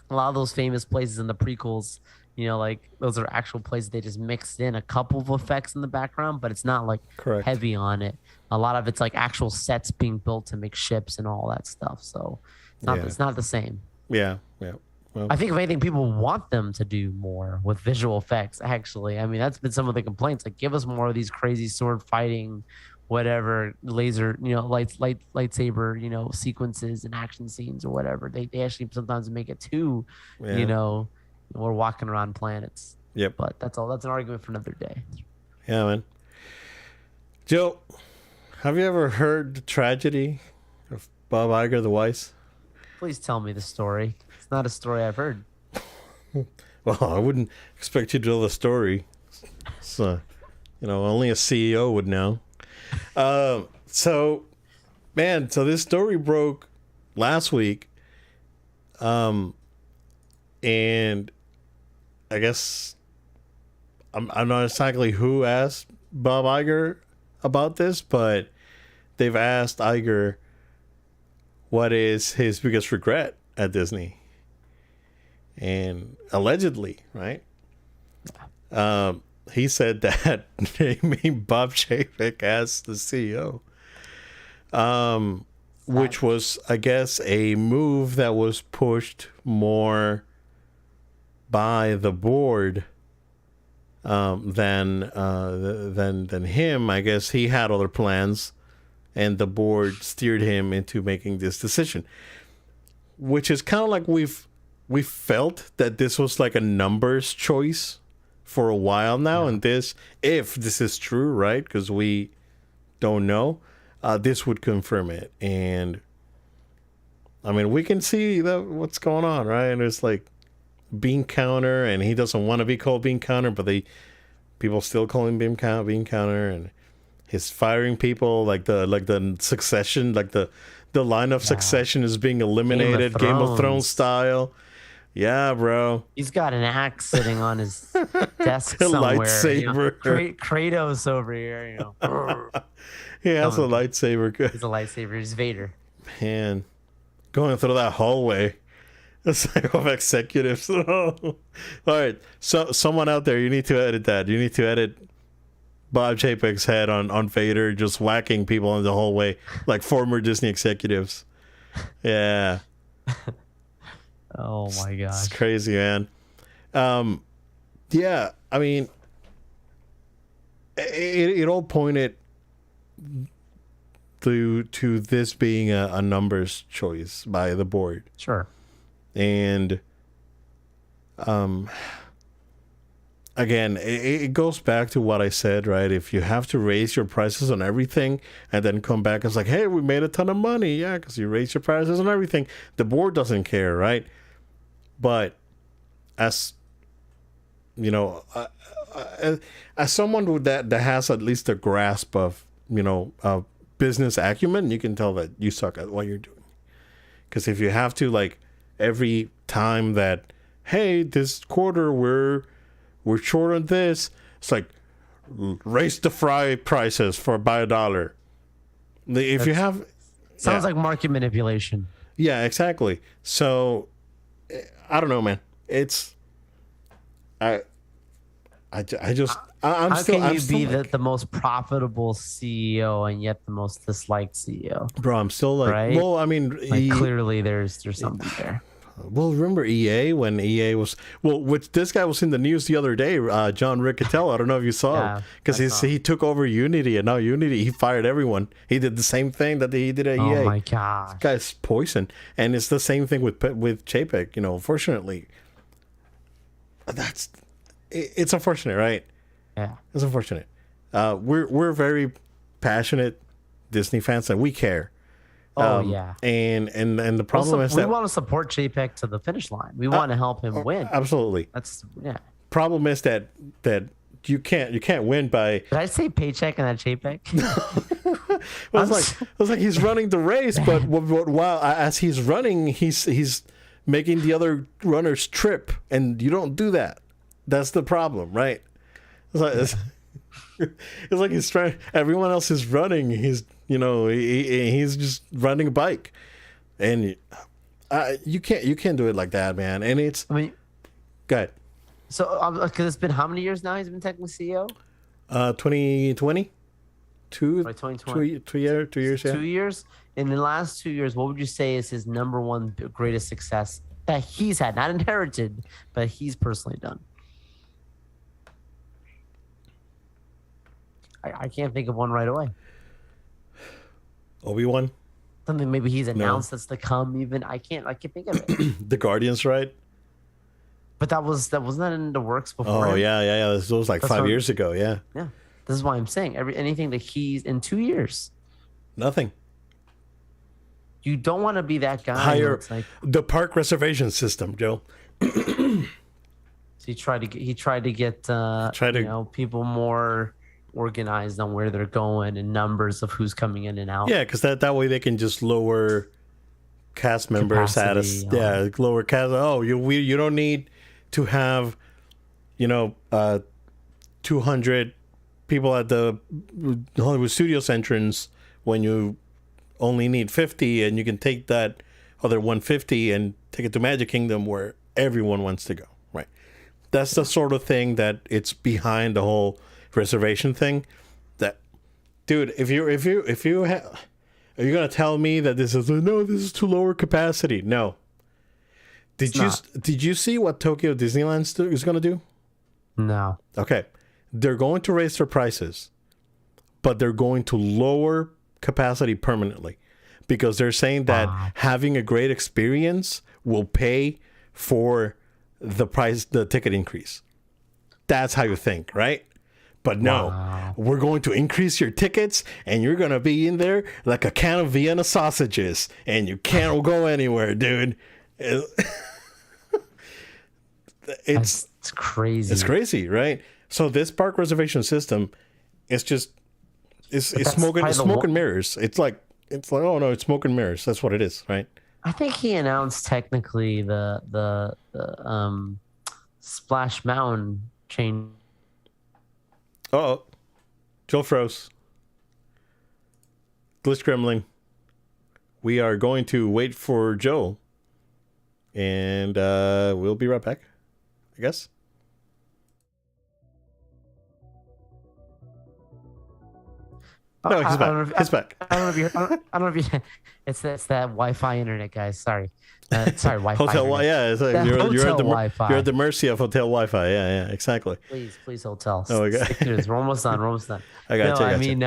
a lot of those famous places in the prequels, like those are actual places they just mixed in a couple of effects in the background, but it's not like correct, heavy on it. A lot of it's like actual sets being built to make ships and all that stuff. So yeah, it's not the same. yeah, yeah. Well, I think if anything, people want them to do more with visual effects. Actually, I mean that's been some of the complaints. Like, give us more of these crazy sword fighting, whatever laser, lightsaber, sequences and action scenes or whatever. They actually sometimes make it too, you yeah, know, we're walking around planets. yep, But that's all. That's an argument for another day. yeah, man. Joe, have you ever heard the tragedy of Bob Iger the Weiss? Please tell me the story. It's not a story I've heard. Well, I wouldn't expect you to tell the story. So, only a CEO would know. So, man, so this story broke last week. And I guess I'm not exactly who asked Bob Iger about this, but they've asked Iger what is his biggest regret at Disney. And allegedly, right? He said that they made Bob Chapek as the CEO, which was, I guess, a move that was pushed more by the board than him. I guess he had other plans, and the board steered him into making this decision, which is kind of like we felt that this was like a numbers choice for a while now, and if this is true, right? Because we don't know, this would confirm it. And I mean, we can see what's going on, right? And it's like Bean Counter, and he doesn't want to be called Bean Counter, but people still call him Bean Counter, and he's firing people like the Succession, like the line of Succession is being eliminated, Game of Thrones style. Yeah, bro. He's got an axe sitting on his desk A somewhere. lightsaber. Kratos over here, He has a Coming. lightsaber. He's a lightsaber. He's Vader. Man, going through that hallway. It's like of executives. All right. So someone out there, you need to edit that. You need to edit Bob Chapek's head on Vader just whacking people in the hallway like former Disney executives. Yeah. Oh my It's gosh. crazy, man. Yeah, I mean, it all pointed to this being a numbers choice by the board, Sure. and again, it goes back to what I said, right? If you have to raise your prices on everything and then come back and it's like, hey, we made a ton of money, yeah, because you raised your prices on everything, the board doesn't care, right? But as you know, as someone that has at least a grasp of business acumen, you can tell that you suck at what you're doing. Because if you have to, like, every time that, hey, this quarter we're short on this, it's like, raise the fry prices by $1. If you have, Sounds like market manipulation. yeah, exactly. So I don't know, man. I I'm How still, can I'm you still be like, the most profitable CEO and yet the most disliked CEO? bro, I'm still like, Right? well, I mean, Like clearly there's something there. well, remember EA when EA was which this guy was in the news the other day, John Riccatello. I don't know if you saw him Yeah, because I saw. he took over Unity and now Unity he fired everyone. He did the same thing that he did at Oh EA. my This gosh. guy's poison, and it's the same thing with Chapek. You know, unfortunately, that's it's unfortunate, right? Yeah. It's unfortunate. We're very passionate Disney fans and we care. Oh yeah. And the problem is We that want to support JPEG to the finish line. We want to help him win. absolutely. That's yeah. Problem is that you can't win by. Did I say paycheck in that JPEG? It was like he's running the race, but while as he's running, he's making the other runners trip, and you don't do that. That's the problem, right? It's like he's trying. Everyone else is running. He's he's just riding a bike, and you can't do it like that, man. And it's I mean, good. so because it's been how many years now? He's been technically CEO. 2020, Right, 2020. 2 years, yeah. 2 years. In the last 2 years, what would you say is his number one greatest success that he's had, not inherited, but he's personally done? I can't think of one right away. Obi-Wan, Something maybe he's announced that's to come. Even I can't think of it. The Guardians, right? But that wasn't that in the works before. Oh him? yeah. This was like That's 5 what- years ago. Yeah, Yeah. This is why I'm saying anything that he's in 2 years. nothing. You don't want to be that guy. Higher It's like the park reservation system, Joe. so he tried to get people more organized on where they're going and numbers of who's coming in and out. Yeah, because that way they can just lower cast members Capacity, lower cast. Oh, you don't need to have 200 people at the Hollywood Studios entrance when you only need 50, and you can take that other 150 and take it to Magic Kingdom where everyone wants to go. Right. That's the sort of thing that it's behind the whole reservation thing. That, dude, if you are you gonna tell me that this is to lower capacity? No. Did you see what Tokyo Disneyland is gonna do? No. Okay, they're going to raise their prices, but they're going to lower capacity permanently because they're saying that having a great experience will pay for the ticket increase. That's how you think, right? But no, we're going to increase your tickets and you're going to be in there like a can of Vienna sausages and you can't go anywhere, dude. It's crazy. It's crazy, right? So this park reservation system, it's smoke and mirrors. It's like oh no, it's smoke and mirrors. That's what it is, right? I think he announced technically the Splash Mountain change. Oh, Joe froze. Glitch Gremlin. We are going to wait for Joe, and we'll be right back, I guess. No, he's back. He's back. I don't know if you. It's that Wi-Fi internet, guys. Sorry, Wi-Fi. Hotel Wi-Fi. Yeah, it's like you're at the mercy of hotel Wi-Fi. Yeah, exactly. Please, hotel. Oh, okay. Stick to this. We're almost done. I got you. I mean,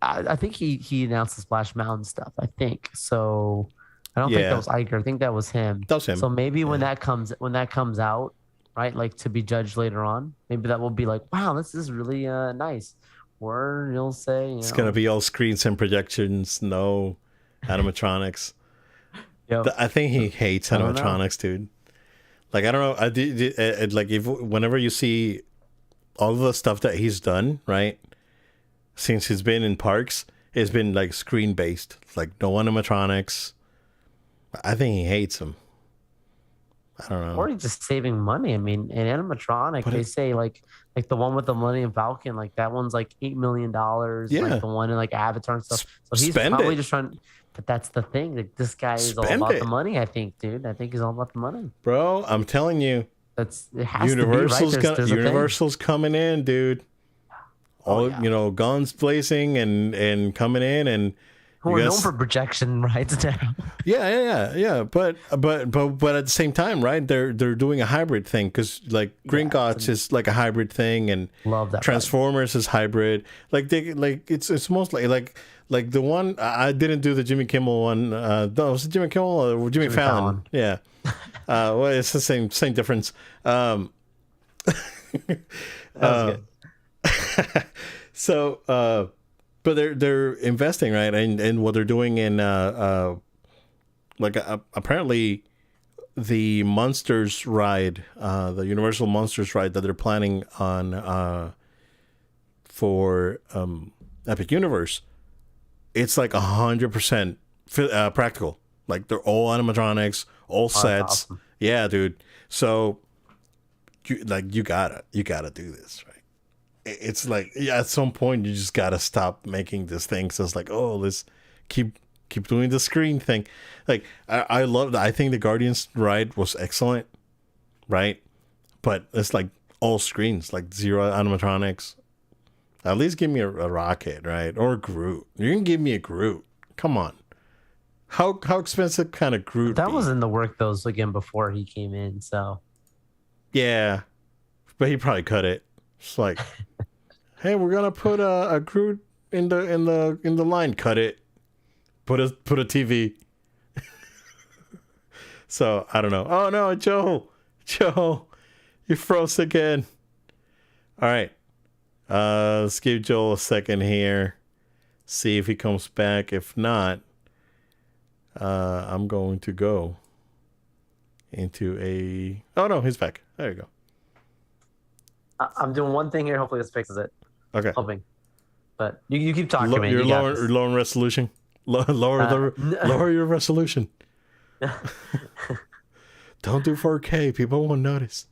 I think he announced the Splash Mountain stuff. I think so. I don't think that was Iger. I think that was him. That was him. So maybe when that comes out, right, like to be judged later on, maybe that will be like, wow, this is really nice. Or you'll say, it's gonna be all screens and projections, no animatronics. Yep. I think he hates animatronics, dude. Like I don't know. Like whenever you see all the stuff that he's done, right, since he's been in parks, it's been like screen based, like no animatronics. I think he hates them. I don't know. Or he's just saving money. I mean, in animatronic, they say like the one with the Millennium Falcon, like that one's like $8 million. Yeah. Like the one in like Avatar and stuff. So he's probably just trying. But that's the thing. Like this guy is all about the money. I think, dude. I think he's all about the money. Bro, I'm telling you, it has to be right. There's a thing. Universal's coming in, dude. All guns blazing and coming in, and we're known for projection rights now. Yeah. But at the same time, right? They're doing a hybrid thing because like Gringotts is like a hybrid thing, and love that. Transformers is hybrid. Like it's mostly like the one I didn't do the Jimmy Kimmel one. No, was it Jimmy Kimmel or Jimmy Fallon? Yeah. Well, it's the same difference. That was good. So, but they're investing, right? And what they're doing in apparently the Monsters ride, the Universal Monsters ride that they're planning on for Epic Universe, it's like 100% practical. Like they're all animatronics, all sets. Awesome. Yeah, dude. So you gotta do this, right? It's like at some point you just gotta stop making this thing. So it's like, oh, let's keep doing the screen thing. Like I loved. I think the Guardians ride was excellent, right? But it's like all screens, like zero animatronics. At least give me a Rocket, right? Or a Groot. You can give me a Groot. Come on. How expensive kind of Groot? That was in the work those again before he came in. So yeah, but he probably cut it. It's like, hey, we're gonna put a Groot in the line. Cut it. Put a TV. So I don't know. Oh no, Joe, you froze again. All right, let's give Joel a second here. See if he comes back. If not, I'm going to go into a. Oh no, he's back. There you go. I'm doing one thing here. Hopefully this fixes it. Okay. Hoping. But you keep talking, man. You're lowering resolution. Lower your resolution. Don't do 4K. People won't notice.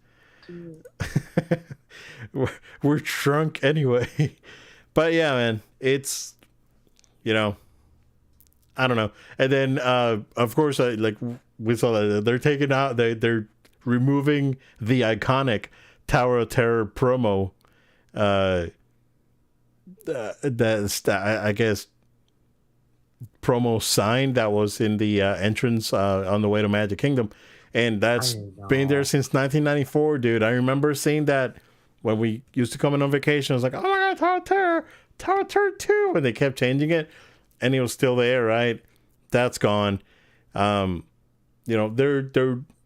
We're drunk anyway. But yeah, man, it's, I don't know. And then, of course, we saw that they're taking out, they're removing the iconic Tower of Terror promo. That's, I guess, promo sign that was in the entrance on the way to Magic Kingdom. And that's been there since 1994, dude. I remember seeing that when we used to come in on vacation. I was like, oh my God, Tower of Terror 2. And they kept changing it. And it was still there, right? That's gone. They're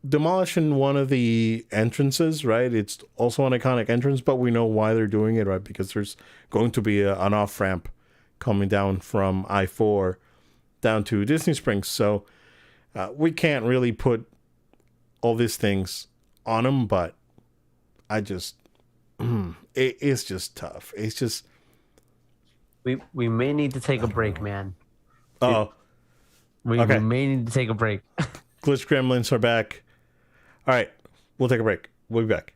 demolishing one of the entrances, right? It's also an iconic entrance, but we know why they're doing it, right? Because there's going to be an off-ramp coming down from I-4 down to Disney Springs. So we can't really put all these things on them, but I just, it's just tough. It's just... We may need to take a break, man. Oh, we may need to take a break. Glitch Gremlins are back. All right, we'll take a break. We'll be back.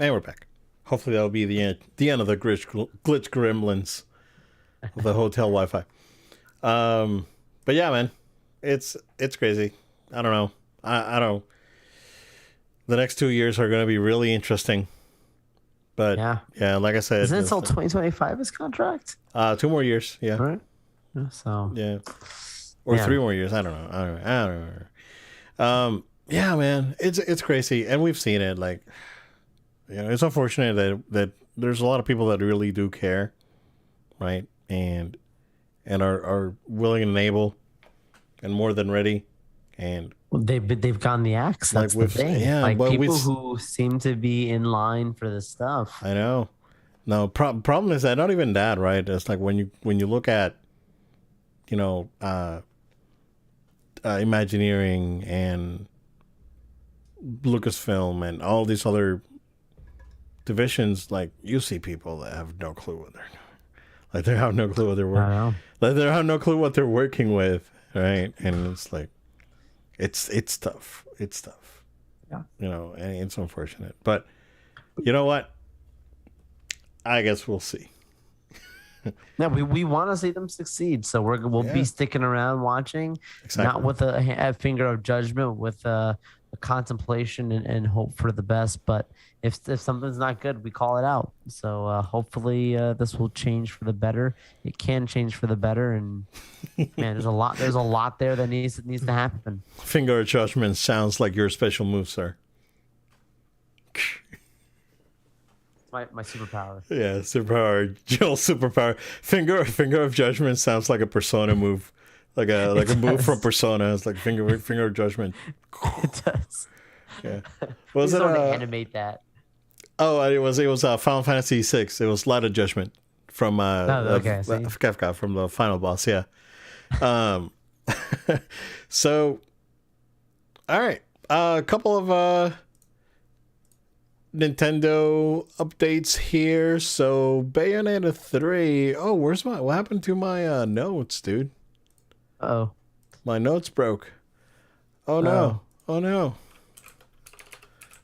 And we're back. Hopefully that'll be the end of the glitch gremlins of the hotel Wi-Fi. But yeah, man, it's crazy. I don't know. I don't. The next 2 years are going to be really interesting. But yeah, like I said, isn't it until 2025 his contract? 2 more years. Yeah. Right. So yeah, or 3 more years. I don't know. Yeah, man, it's crazy, and we've seen it. Like, it's unfortunate that there's a lot of people that really do care, right? And are willing and able, and more than ready, and they've gotten the axe. That's the thing. Yeah, like people who seem to be in line for this stuff. I know. No, problem is that not even that, right? It's like when you look at, Imagineering and Lucasfilm and all these other divisions, like, you see people that have no clue what they're doing. Like, they have no clue what they're working. Like, they have no clue what they're working with, right? And it's like, it's tough. It's tough. Yeah. And it's unfortunate. But you know what? I guess we'll see. No, we want to see them succeed, so we'll be sticking around watching, not with a finger of judgment, with a contemplation and hope for the best. But if something's not good, we call it out. So hopefully this will change for the better. It can change for the better, and man, there's a lot there that needs to happen. Finger of judgment sounds like your special move, sir. My superpower. Yeah, superpower. Joel's superpower. Finger of judgment sounds like a Persona move, like a move from Persona. It's like finger of judgment. It does. Yeah. Was it animate that? Oh, it was Final Fantasy VI. It was Light of Judgment from Kefka from the final boss. Yeah. So, all right. A couple of Nintendo updates here. So Bayonetta 3. Oh, what happened to my notes, dude? Oh, my notes broke. Oh no. Oh no.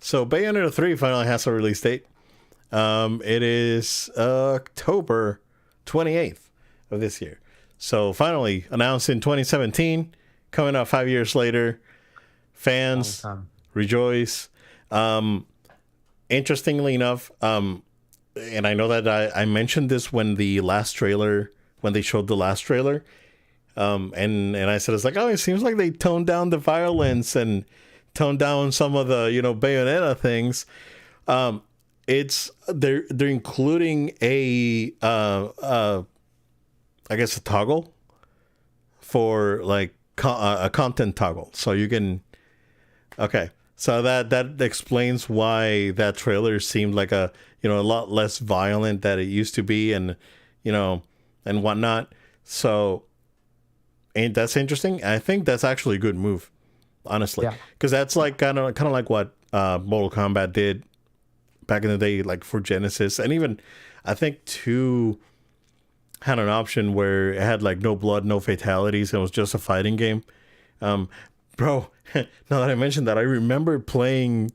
So Bayonetta 3 finally has a release date. It is October 28th of this year. So finally announced in 2017, coming out 5 years later. Fans rejoice. Interestingly enough, and I know that I mentioned this when they showed the last trailer, and I said, it's like, oh, it seems like they toned down the violence and toned down some of the Bayonetta things. They're including a I guess a toggle for like a content toggle, so you can So that explains why that trailer seemed like a lot less violent than it used to be, and and whatnot. So, and that's interesting. I think that's actually a good move, honestly, because that's like kind of like what Mortal Kombat did back in the day, like for Genesis, and even I think 2 had an option where it had like no blood, no fatalities, and it was just a fighting game. Bro, now that I mentioned that, I remember playing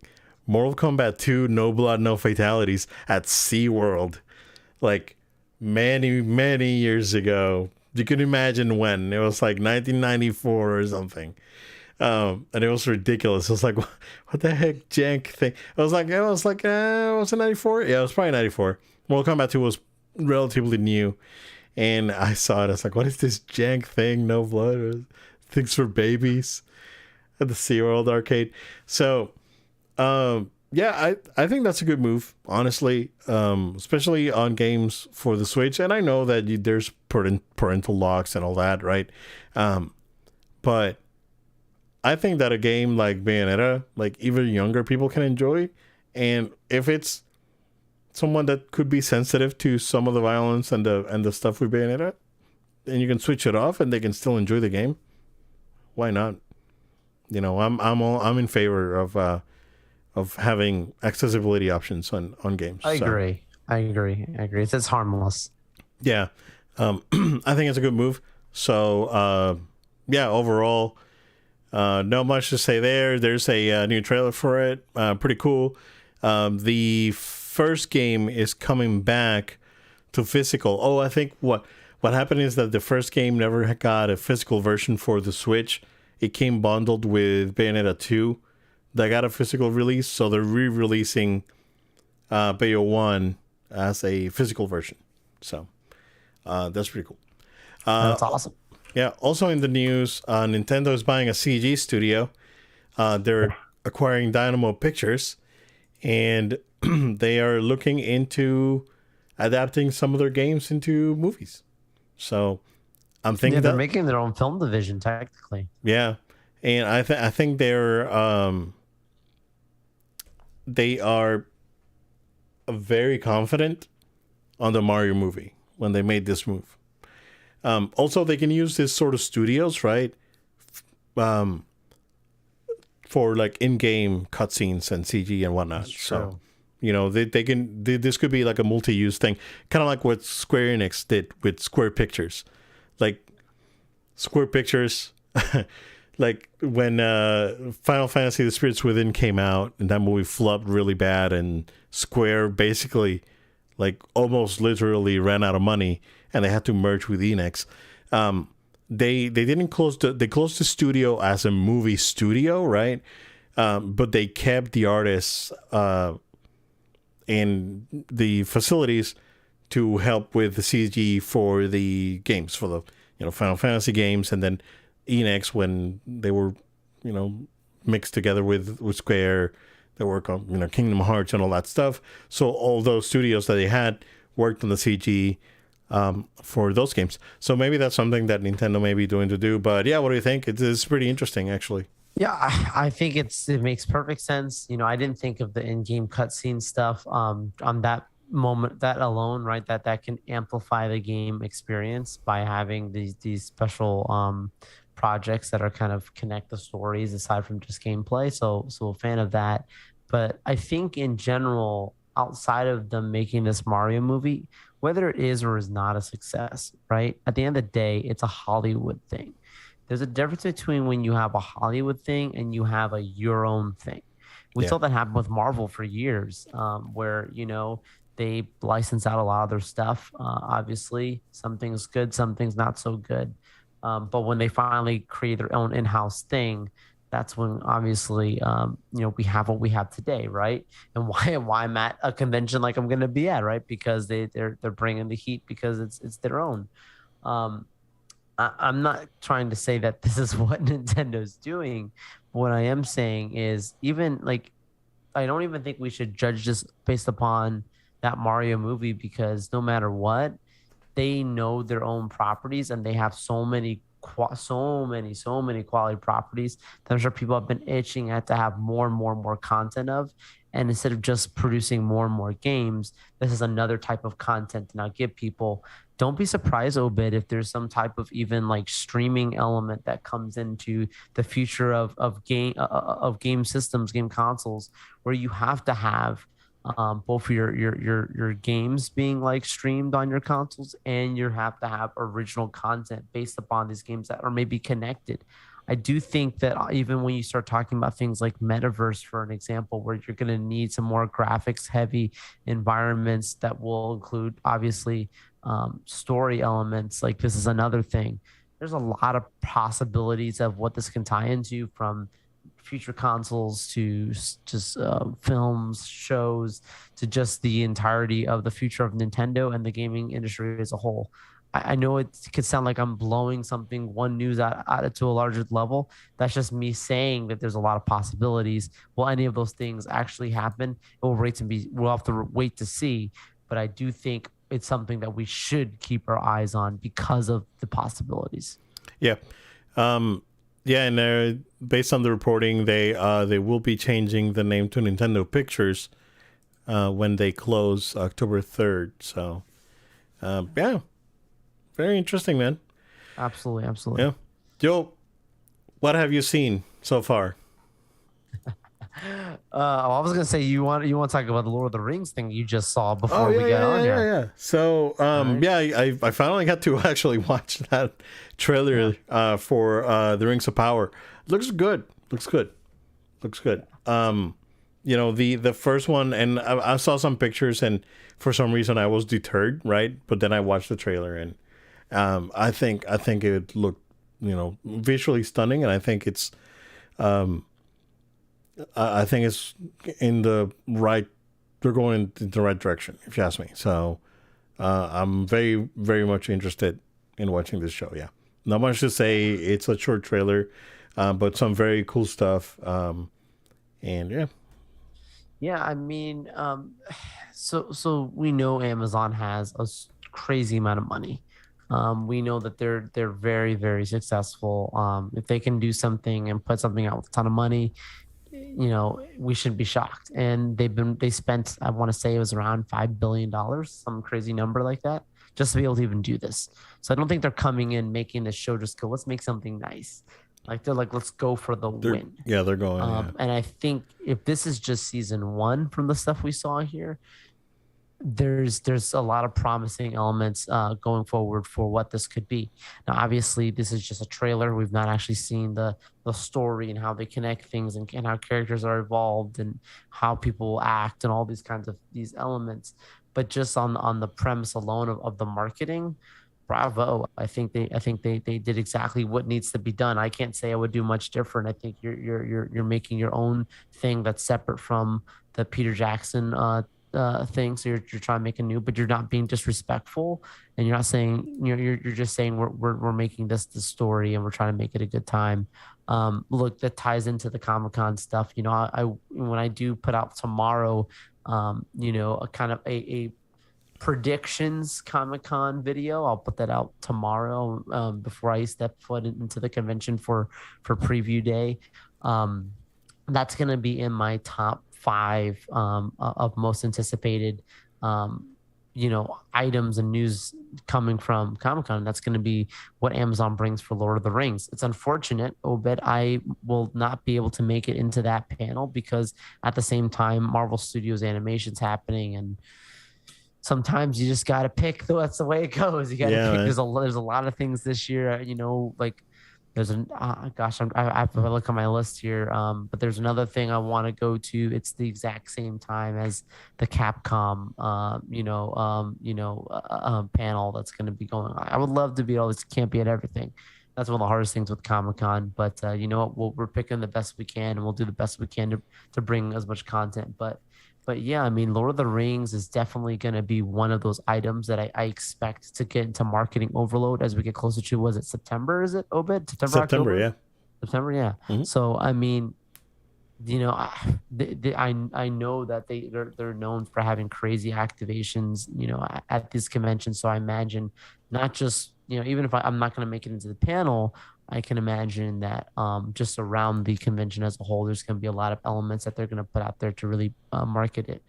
Mortal Kombat 2 No Blood, No Fatalities at SeaWorld, like many, many years ago. You can imagine when. It was like 1994 or something. And it was ridiculous. It was like, what the heck, jank thing? Was it 94? Yeah, it was probably 94. Mortal Kombat 2 was relatively new. And I saw it. I was like, what is this jank thing? No blood? Things for babies? At the SeaWorld arcade. So, I think that's a good move, honestly, especially on games for the Switch. And I know that there's parental locks and all that, right? But I think that a game like Bayonetta, like even younger people can enjoy. And if it's someone that could be sensitive to some of the violence and the stuff with Bayonetta, and you can switch it off and they can still enjoy the game, why not? I'm in favor of having accessibility options on games. I agree. It's harmless. Yeah, I think it's a good move. So overall, not much to say there. There's a new trailer for it. Pretty cool. The first game is coming back to physical. Oh, I think what happened is that the first game never got a physical version for the Switch. It came bundled with Bayonetta 2 that got a physical release, so they're re-releasing Bayo 1 as a physical version. So that's pretty cool. That's awesome. Yeah, also in the news, Nintendo is buying a CG studio. They're acquiring Dynamo Pictures, and they are looking into adapting some of their games into movies. So I'm thinking they're making their own film division technically. Yeah, and I think they are very confident on the Mario movie when they made this move. Also, they can use this sort of studios, right? For like in-game cutscenes and CG and whatnot. So, they can. This could be like a multi-use thing, kind of like what Square Enix did with Square Pictures. Like Square Pictures, like when Final Fantasy: The Spirits Within came out, and that movie flopped really bad, and Square basically, like almost literally ran out of money, and they had to merge with Enix. They didn't close they closed the studio as a movie studio, right? But they kept the artists and the facilities to help with the CG for the games, for the Final Fantasy games, and then Enix, when they were mixed together with Square, they work on Kingdom Hearts and all that stuff. So all those studios that they had worked on the CG for those games. So maybe that's something that Nintendo may be doing to do. But yeah, what do you think? It's pretty interesting, actually. Yeah, I think it makes perfect sense. I didn't think of the in-game cutscene stuff on that moment, that alone, right? That can amplify the game experience by having these special projects that are kind of connect the stories aside from just gameplay. So a fan of that. But I think in general, outside of them making this Mario movie, whether it is or is not a success, right? At the end of the day, it's a Hollywood thing. There's a difference between when you have a Hollywood thing and you have your own thing. We saw that happen with Marvel for years, where, they license out a lot of their stuff. Obviously, some things good, some things not so good. But when they finally create their own in-house thing, that's when obviously, we have what we have today, right? And why I'm at a convention like I'm going to be at, right? Because they're bringing the heat because it's their own. I'm not trying to say that this is what Nintendo's doing. What I am saying is I don't even think we should judge this based upon that Mario movie, because no matter what, they know their own properties and they have so many quality properties that I'm sure people have been itching to have more and more content of. And instead of just producing more and more games, this is another type of content to now give people. Don't be surprised, Obid, if there's some type of even streaming element that comes into the future of game systems, game consoles, where you have to have both your games being streamed on your consoles, and you have to have original content based upon these games that are maybe connected. I do think that even when you start talking about things like metaverse, for an example, where you're going to need some more graphics heavy environments that will include obviously story elements, this is another thing. There's a lot of possibilities of what this can tie into, from future consoles to just films, shows, to just the entirety of the future of Nintendo and the gaming industry as a whole. I know it could sound like I'm blowing one news out to a larger level. That's just me saying that there's a lot of possibilities. Will any of those things actually happen? We'll have to wait to see. But I do think it's something that we should keep our eyes on because of the possibilities. Yeah. And based on the reporting, they will be changing the name to Nintendo Pictures when they close October 3rd. So, yeah, very interesting, man. Absolutely. Yeah. Joe, what have you seen so far? I was gonna say you want to talk about the Lord of the Rings thing you just saw before we got on here. Yeah. So, I finally got to actually watch that trailer for the Rings of Power. Looks good. the first one, and I saw some pictures, and for some reason I was deterred, right? But then I watched the trailer, and I think it looked visually stunning, and I think it's in the right. They're going in the right direction, if you ask me. So I'm very, very much interested in watching this show. Yeah, not much to say. It's a short trailer, but some very cool stuff. And yeah, Yeah, I mean, so we know Amazon has crazy amount of money. We know that they're very, very successful. If they can do something and put something out with a ton of money, we shouldn't be shocked. And they spent, I want to say it was around $5 billion, some crazy number like that, just to be able to even do this. So I don't think they're coming in making this show just go, let's make something nice. Like they're like, let's go for the win. yeah, they're going. Yeah. And I think if this is just season one from the stuff we saw here, there's a lot of promising elements going forward for what this could be. Now, obviously, this is just a trailer. We've not actually seen the story and how they connect things and how characters are evolved and how people act and all these kinds of these elements. But just on the premise alone of the marketing, bravo. I think they did exactly what needs to be done. I can't say I would do much different. I think you're making your own thing that's separate from the Peter Jackson thing. So you're trying to make a new, but you're not being disrespectful, and you're not saying you're just saying we're making this the story and we're trying to make it a good time. Look, that ties into the Comic-Con stuff. I when I do put out tomorrow, a kind of a predictions Comic-Con video. I'll put that out tomorrow before I step foot into the convention for preview day. That's going to be in my top 5 of most anticipated items and news coming from Comic-Con. That's going to be what Amazon brings for Lord of the Rings. It's unfortunate, Obed, I will not be able to make it into that panel because at the same time Marvel Studios animation's happening, and sometimes you just got to pick. That's the way it goes. You got to pick. There's a lot of things this year, like there's I have to look at my list here. But there's another thing I want to go to. It's the exact same time as the Capcom, panel that's going to be going on. I would love to be all this. Can't be at everything. That's one of the hardest things with Comic-Con. But you know what? We're picking the best we can, and we'll do the best we can to bring as much content. But yeah, I mean, Lord of the Rings is definitely going to be one of those items that I expect to get into marketing overload as we get closer to, was it September? Is it, Obed? September, October? yeah. September, yeah. Mm-hmm. So, I mean, I know that they're known for having crazy activations, at this convention. So I imagine not just, even if I'm not going to make it into the panel, I can imagine that just around the convention as a whole, there's going to be a lot of elements that they're going to put out there to really market it.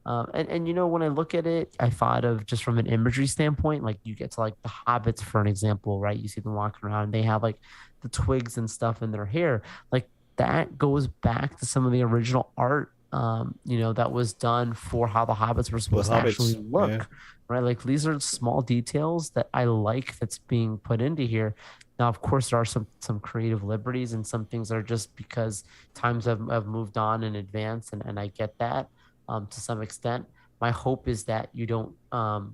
And when I look at it, I thought of just from an imagery standpoint, like you get to like the hobbits, for an example, right? You see them walking around and they have like the twigs and stuff in their hair. Like that goes back to some of the original art, that was done for how the hobbits were supposed to actually look. Yeah. Right. Like these are small details that I like that's being put into here. Now, of course, there are some creative liberties and some things are just because times have moved on in advance. And I get that to some extent. My hope is that you don't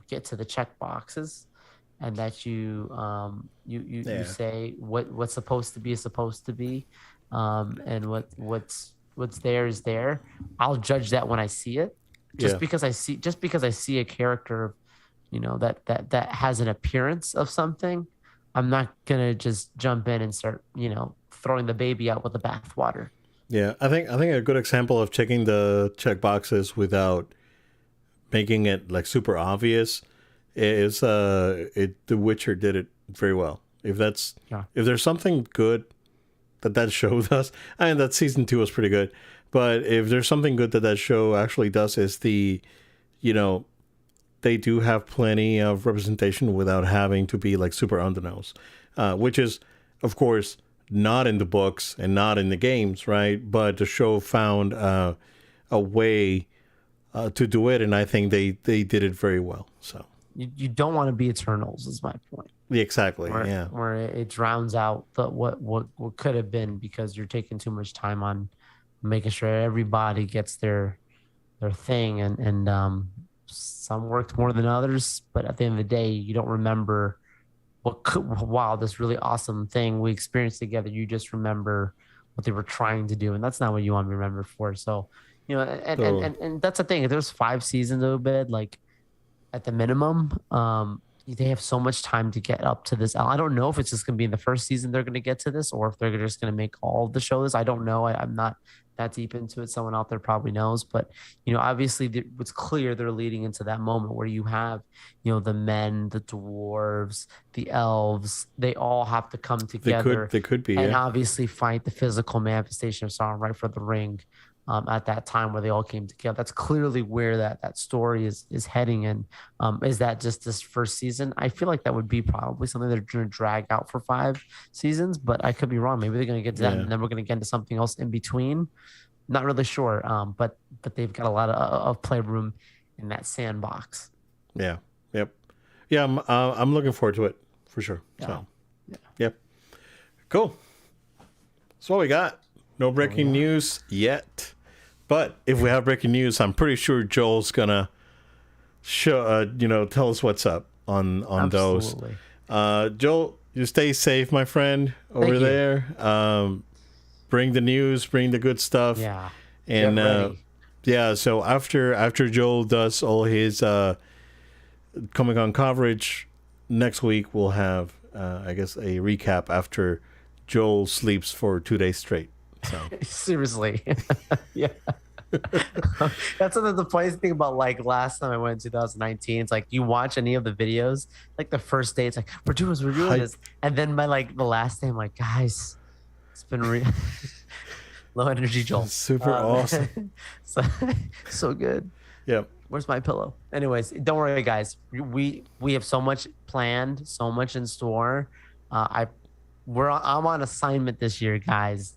get to the check boxes and that you say what's supposed to be is supposed to be. And what's there is there. I'll judge that when I see it. Because I see a character, that has an appearance of something, I'm not gonna just jump in and start, throwing the baby out with the bathwater. Yeah, I think a good example of checking the check boxes without making it like super obvious is The Witcher did it very well. If there's something good that show does, that season 2 was pretty good. But if there's something good that show actually does is they do have plenty of representation without having to be like super on the nose, which is, of course, not in the books and not in the games, right? But the show found a way to do it, and I think they did it very well. So you don't want to be Eternals, is my point. Exactly. Where it drowns out what could have been because you're taking too much time on making sure everybody gets their thing, and some worked more than others, but at the end of the day, you don't remember wow, this really awesome thing we experienced together. You just remember what they were trying to do, and that's not what you want to be remembered for. So, and that's the thing. If there's 5 seasons of it, like at the minimum, they have so much time to get up to this. I don't know if it's just going to be in the first season they're going to get to this, or if they're just going to make all the shows. I don't know. I'm not that deep into it. Someone out there probably knows, but obviously it's clear they're leading into that moment where you have, the men, the dwarves, the elves. They all have to come together. They could be, and yeah. obviously fight the physical manifestation of Sauron right for the ring. At that time where they all came together. That's clearly where that story is heading. And is that just this first season? I feel like that would be probably something they're going to drag out for 5 seasons, but I could be wrong. Maybe they're going to get to that, and then we're going to get into something else in between. Not really sure. But they've got a lot of playroom in that sandbox. Yeah. Yep. Yeah. I'm looking forward to it for sure. Yeah. So, yep. Cool. That's what we got. No breaking news yet. But if we have breaking news, I'm pretty sure Joel's gonna show, tell us what's up on Absolutely. those. Joel, you stay safe, my friend, over there. Bring the news, bring the good stuff. Yeah. And so after Joel does all his Comic-Con coverage, next week we'll have I guess a recap after Joel sleeps for 2 days straight. So seriously. Yeah. That's the funniest thing about like last time I went in 2019. It's like you watch any of the videos, like the first day, it's like we're doing this, and then by like the last day, I'm like, guys, it's been low energy Joel. Super awesome. So good. Yep. Where's my pillow? Anyways, don't worry, guys. We have so much planned, so much in store. I'm on assignment this year, guys.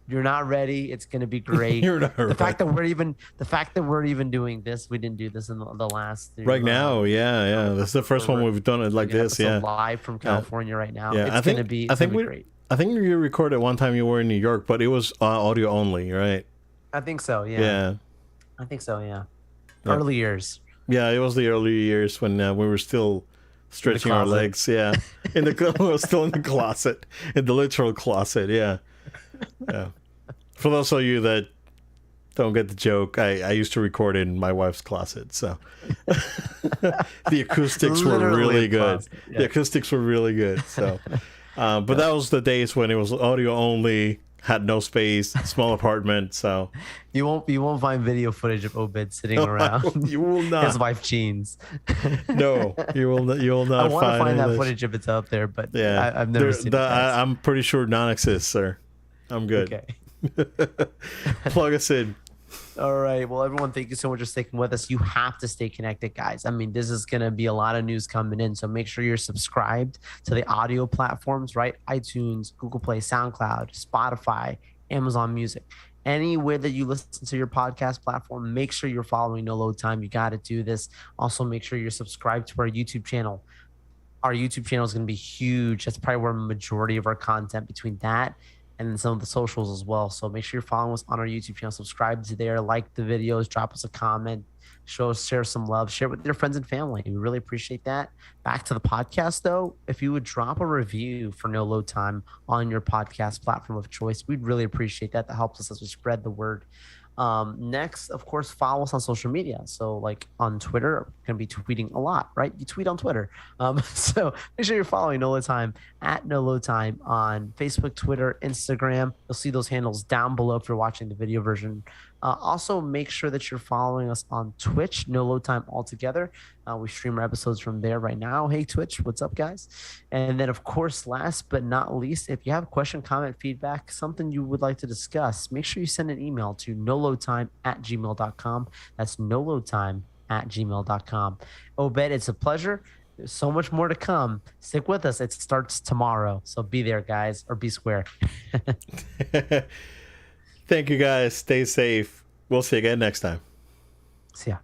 You're not ready. It's going to be great. You're not the fact that we're even doing this, we didn't do this in the last. Right now, yeah. That's the first one we've done it like this. Yeah. Live from California right now. Yeah, it's going to be great. I think you recorded one time you were in New York, but it was audio only, right? I think so. Yeah. Yeah. I think so. Yeah. Early years. Yeah, it was the early years when we were still stretching our legs. Yeah. We were still in the closet, in the literal closet. Yeah. Yeah. For those of you that don't get the joke, I used to record in my wife's closet, so the acoustics were really good. Yeah. The acoustics were really good. So, but that was the days when it was audio only, had no space, small apartment. So you won't find video footage of Obed sitting around. You will not. His wife Jeans. No, you will not. You will not. I want to find that footage if it's out there, but yeah, I've never seen it. I'm pretty sure none exists, sir. I'm good. Okay. Plug us in. All right. Well, everyone, thank you so much for sticking with us. You have to stay connected, guys. I mean, this is going to be a lot of news coming in. So make sure you're subscribed to the audio platforms, right? iTunes, Google Play, SoundCloud, Spotify, Amazon Music. Anywhere that you listen to your podcast platform, make sure you're following No Load Time. You got to do this. Also, make sure you're subscribed to our YouTube channel. Our YouTube channel is going to be huge. That's probably where the majority of our content between that and then some of the socials as well. So make sure you're following us on our YouTube channel. Subscribe to there, like the videos, drop us a comment, share some love, share it with your friends and family. We really appreciate that. Back to the podcast, though. If you would drop a review for No Load Time on your podcast platform of choice, we'd really appreciate that. That helps us as we spread the word. Next, of course, follow us on social media. So like on Twitter, I'm going to be tweeting a lot, right? You tweet on Twitter. So make sure you're following No Load Time at No Load Time on Facebook, Twitter, Instagram. You'll see those handles down below if you're watching the video version. Also, make sure that you're following us on Twitch, No Load Time Altogether. We stream our episodes from there right now. Hey, Twitch, what's up, guys? And then, of course, last but not least, if you have a question, comment, feedback, something you would like to discuss, make sure you send an email to noloadtime@gmail.com. That's noloadtime@gmail.com. Obed, it's a pleasure. There's so much more to come. Stick with us. It starts tomorrow. So be there, guys, or be square. Thank you, guys. Stay safe. We'll see you again next time. See ya.